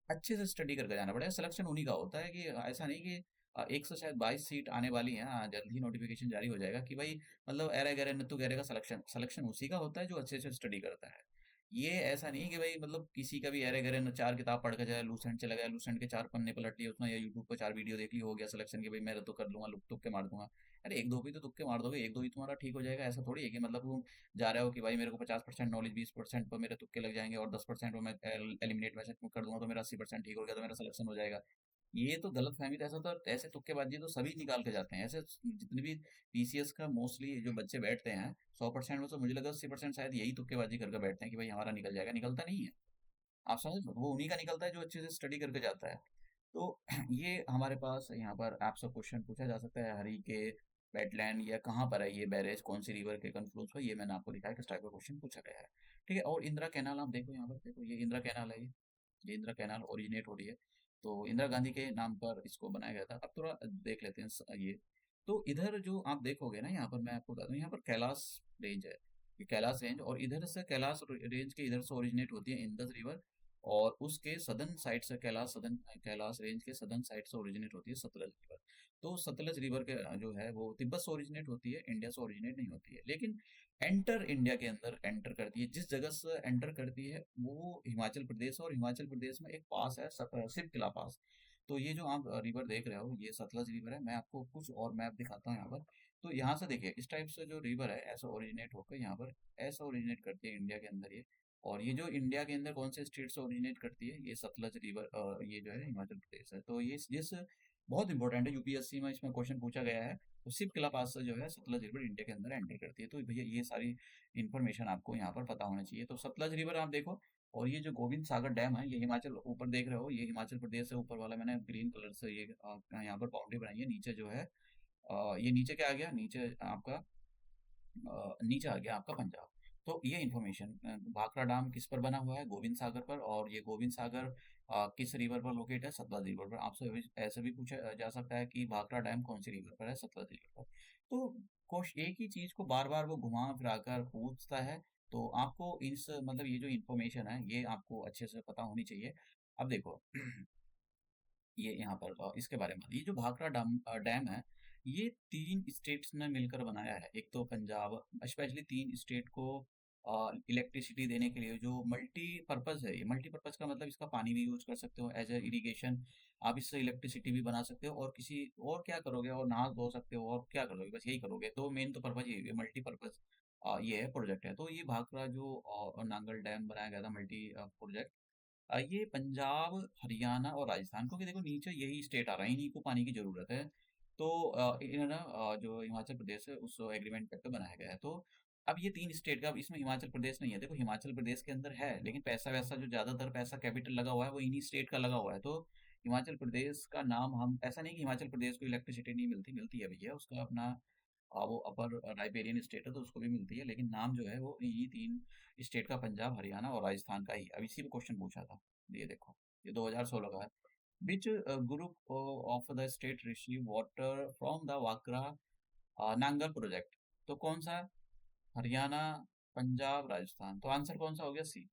अच्छे से स्टडी करके जाना पड़ेगा। सिलेक्शन उन्हीं का होता है, कि ऐसा नहीं कि एक से शायद 22 सीट आने वाली हैं, जल्द ही नोटिफिकेशन जारी हो जाएगा कि भाई, मतलब एरे गरे नत्थु गरे का सिलेक्शन सिलेक्शन उसी का होता है जो अच्छे से स्टडी करता है। ये ऐसा नहीं कि भाई, मतलब किसी का भी अरे गरे न 4 किताब पढ़ के जाए, लूसेंट चला गया, लूसेंट के 4 पन्ने पलट लिए उसने, या यूट्यूब पर 4 वीडियो देख ली, हो गया सिलेक्शन, कि भाई मैं तो कर लूंगा, तुक्के मार दूंगा। अरे एक दो भी तो तुक्के मार दोगे, एक दो ही तुम्हारा ठीक हो जाएगा। ऐसा थोड़ी है कि मतलब तुम जा रहे हो कि भाई मेरे को 50% नॉलेज, 20% पर मेरे तुक्के लग जाएंगे, और 10% पर मैं एलिमिनेट में से कर दूंगा तो मेरा 80% ठीक हो गया, तो मेरा सिलेक्शन हो जाएगा। ये तो गलत फहमी। तो ऐसा, तो ऐसे तुक्केबाजी तो सभी निकाल के जाते हैं। ऐसे जितने भी पीसीएस का मोस्टली जो बच्चे बैठते हैं, 100% में से मुझे लगा 80% शायद यही तुक्केबाजी करके बैठते हैं कि भाई हमारा निकल जाएगा। निकलता नहीं है। आप समझ लो, वो उन्हीं का निकलता है जो अच्छे से स्टडी करके जाता है। तो ये हमारे पास यहाँ पर आपसे क्वेश्चन पूछा जा सकता है, हरी के वेटलैंड, या कहाँ पर है ये बैरेज, कौन सी रिवर के कन्फ्लुएंस पर, ये मैंने आपको दिखाया किस टाइप का क्वेश्चन पूछा गया है। ठीक है। और इंदिरा कैनाल आप देखो, यहाँ पर देखो, ये इंदिरा कैनाल है, ये इंदिरा कैनाल ओरिजिनेट हो रही है। तो इंदिरा गांधी के नाम पर इसको बनाया गया था। अब थोड़ा देख लेते हैं ये। तो इधर जो आप देखोगे ना, यहाँ पर मैं आपको बता दूं, यहाँ पर कैलाश रेंज है, ये कैलाश रेंज, और इधर से कैलाश रेंज के इधर से ओरिजिनेट होती है इंदस रिवर, और उसके सदर्न साइड से कैलाश रेंज के सदर्न साइड से ओरिजिनेट होती है सतलज रिवर। तो सतलज रिवर के जो है वो तिब्बत से ओरिजिनेट होती है, इंडिया से ओरिजिनेट नहीं होती है। लेकिन एंटर इंडिया के अंदर एंटर करती है, जिस जगह से एंटर करती है वो हिमाचल प्रदेश, और हिमाचल प्रदेश में एक पास है, शिव किला पास। तो ये जो आप रिवर देख रहे हो, ये सतलज रिवर है। मैं आपको कुछ और मैप दिखाता हूँ यहाँ पर। तो यहाँ से देखिए, इस टाइप से जो रिवर है, ऐसा ओरिजिनेट होकर यहाँ पर ऐसा ओरिजिनेट करती है इंडिया के अंदर ये। और ये जो इंडिया के अंदर कौन से स्टेट से ओरिजिनेट करती है, ये सतलज रिवर, ये जो है हिमाचल प्रदेश है। तो ये जिस बहुत इंपॉर्टेंट है, यूपीएससी में इसमें क्वेश्चन पूछा गया है। तो शिव किला पास से जो है सतलज रिवर इंडिया के अंदर एंटर करती है। तो भैया ये सारी इन्फॉर्मेशन आपको यहाँ पर पता होना चाहिए। तो सतलज रिवर आप देखो, और ये जो गोविंद सागर डैम है, ये हिमाचल, ऊपर देख रहे हो, ये हिमाचल प्रदेश से ऊपर वाला, मैंने ग्रीन कलर से ये यहाँ पर बाउंड्री बनाई है। नीचे जो है ये नीचे क्या आ गया, नीचे आपका नीचे आ गया आपका पंजाब। तो ये इन्फॉर्मेशन, भाखड़ा डैम किस पर बना हुआ है? गोविंद सागर पर। और ये गोविंद सागर किस रिवर पर लोकेट है? सतलज रिवर पर। आपसे ऐसे भी पूछा जा सकता है कि भाखड़ा डैम कौन सी रिवर पर है? सतलज रिवर पर। तो कोश एक ही चीज को बार बार वो घुमा फिरा कर पूछता है। तो आपको इस, मतलब ये जो इन्फॉर्मेशन है, ये आपको अच्छे से पता होनी चाहिए। अब देखो ये यहाँ पर इसके बारे में ये जो भाखड़ा डैम है, ये 3 स्टेट्स ने मिलकर बनाया है। एक तो पंजाब, स्पेशली 3 स्टेट को इलेक्ट्रिसिटी देने के लिए जो मल्टीपर्पज़ है ये। मल्टीपर्पज़ का मतलब इसका पानी भी यूज़ कर सकते हो एज़ अ इरिगेशन, आप इससे इलेक्ट्रिसिटी भी बना सकते हो और किसी और क्या करोगे और नहा धो सकते हो और क्या करोगे, बस यही करोगे। तो मेन तो पर्पज़ यही है, मल्टीपर्पज़ ये है प्रोजेक्ट है। तो ये भाखड़ा जो नांगल डैम बनाया गया था मल्टी प्रोजेक्ट, ये पंजाब, हरियाणा और राजस्थान, क्योंकि देखो नीचे यही स्टेट आ रहा है, इन्हीं को पानी की ज़रूरत है। तो इन्हें ना जो हिमाचल प्रदेश है उस एग्रीमेंट पे बनाया गया है। तो अब ये 3 स्टेट का, अब इसमें हिमाचल प्रदेश नहीं है। देखो हिमाचल प्रदेश के अंदर है, लेकिन पैसा-वैसा जो ज़्यादातर पैसा कैपिटल लगा हुआ है वो इन्हीं स्टेट का लगा हुआ है। तो हिमाचल प्रदेश का नाम हम ऐसा नहीं कि हिमाचल प्रदेश को इलेक्ट्रिसिटी नहीं मिलती, मिलती है भैया, उसका अपना वो अपर राइबेरियन स्टेट है तो उसको भी मिलती है, लेकिन नाम जो है वो इन्हीं 3 स्टेट का, पंजाब, हरियाणा और राजस्थान का ही है। अब इसी पे क्वेश्चन पूछा था। ये देखो, ये 2016 का है। Which group of the state receive water from the Wakra Nangal project? तो कौन सा? हरियाणा, पंजाब, राजस्थान। तो आंसर कौन सा हो गया? सी।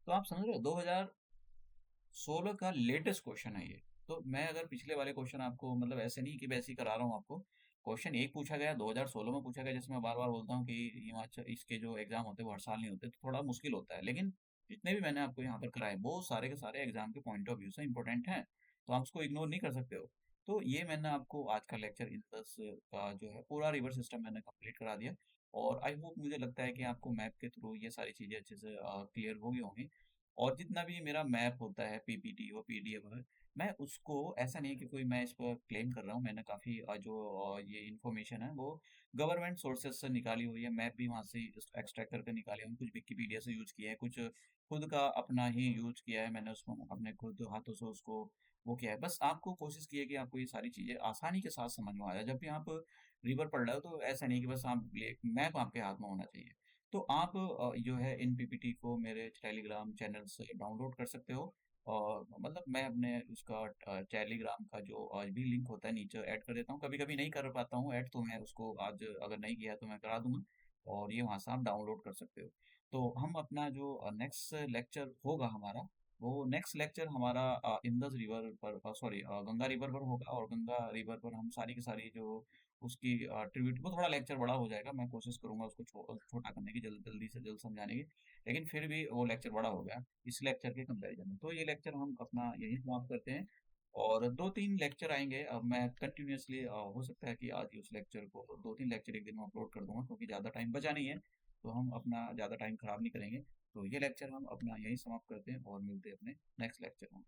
तो आप समझ रहे हो 2016 का लेटेस्ट क्वेश्चन है ये। तो मैं अगर पिछले वाले क्वेश्चन आपको, मतलब ऐसे नहीं कि वैसे ही करा रहा हूँ आपको, क्वेश्चन एक पूछा गया 2016 में पूछा गया, जैसे मैं बार बार बोलता हूँ कि हिमाचल इसके जो एग्जाम होते हैं वो हर साल नहीं होते, तो थोड़ा मुश्किल होता है, लेकिन जितने भी मैंने आपको यहाँ पर कराए वो सारे के सारे एग्जाम के पॉइंट ऑफ व्यू से इंपॉर्टेंट हैं, तो आप उसको इग्नोर नहीं कर सकते हो। तो ये मैंने आपको आज का लेक्चर इंडस का जो है पूरा रिवर सिस्टम मैंने कंप्लीट करा दिया, और आई होप, मुझे लगता है कि आपको मैप के थ्रू ये सारी चीज़ें अच्छे से क्लियर हो गई होंगी। और जितना भी मेरा मैप होता है, पीपीटी हो, पीडीएफ हो, मैं उसको, ऐसा नहीं है कि कोई मैं इस पर क्लेम कर रहा हूँ, मैंने काफ़ी जो ये इन्फॉर्मेशन है वो गवर्नमेंट सोर्सेज से निकाली हुई है, मैप भी वहाँ से एक्सट्रैक्ट करके निकाले हैं, कुछ विकिपीडिया से यूज़ किया है, कुछ खुद का अपना ही यूज़ किया है मैंने, उसको अपने खुद हाथों से उसको वो किया है। बस आपको कोशिश की है कि आपको ये सारी चीज़ें आसानी के साथ समझ में आ जाए। जब भी आप रिवर पढ़ रहे हो तो ऐसा नहीं कि बस आप मैप आपके हाथ में होना चाहिए। तो आप जो है इन पीपीटी को मेरे टेलीग्राम चैनल से डाउनलोड कर सकते हो, और मतलब मैं अपने उसका टेलीग्राम का जो आज भी लिंक होता है नीचे ऐड कर देता हूँ। कभी कभी नहीं कर पाता हूँ ऐड, तो मैं उसको आज अगर नहीं किया तो मैं करा दूंगा, और ये वहाँ से आप डाउनलोड कर सकते हो। तो हम अपना जो नेक्स्ट लेक्चर होगा हमारा, वो नेक्स्ट लेक्चर हमारा इंदस रिवर पर, सॉरी गंगा रिवर पर होगा, और गंगा रिवर पर हम सारी की सारी जो उसकी ट्रिब्यूट, वो थोड़ा लेक्चर बड़ा हो जाएगा, मैं कोशिश करूंगा उसको छोटा करने की, जल्द जल्दी से जल्द समझाने की, लेकिन फिर भी वो लेक्चर बड़ा हो गया इस लेक्चर के कंपैरिजन में। तो ये लेक्चर हम अपना यही समाप्त करते हैं, और 2-3 लेक्चर आएंगे। अब मैं कंटिन्यूअसली, हो सकता है कि आज ही उस लेक्चर को 2-3 लेक्चर एक दिन में अपलोड कर दूंगा, क्योंकि ज़्यादा टाइम बचा नहीं है, तो हम अपना ज़्यादा टाइम खराब नहीं करेंगे। तो ये लेक्चर हम अपना यही समाप्त करते हैं और मिलते हैं अपने नेक्स्ट लेक्चर में।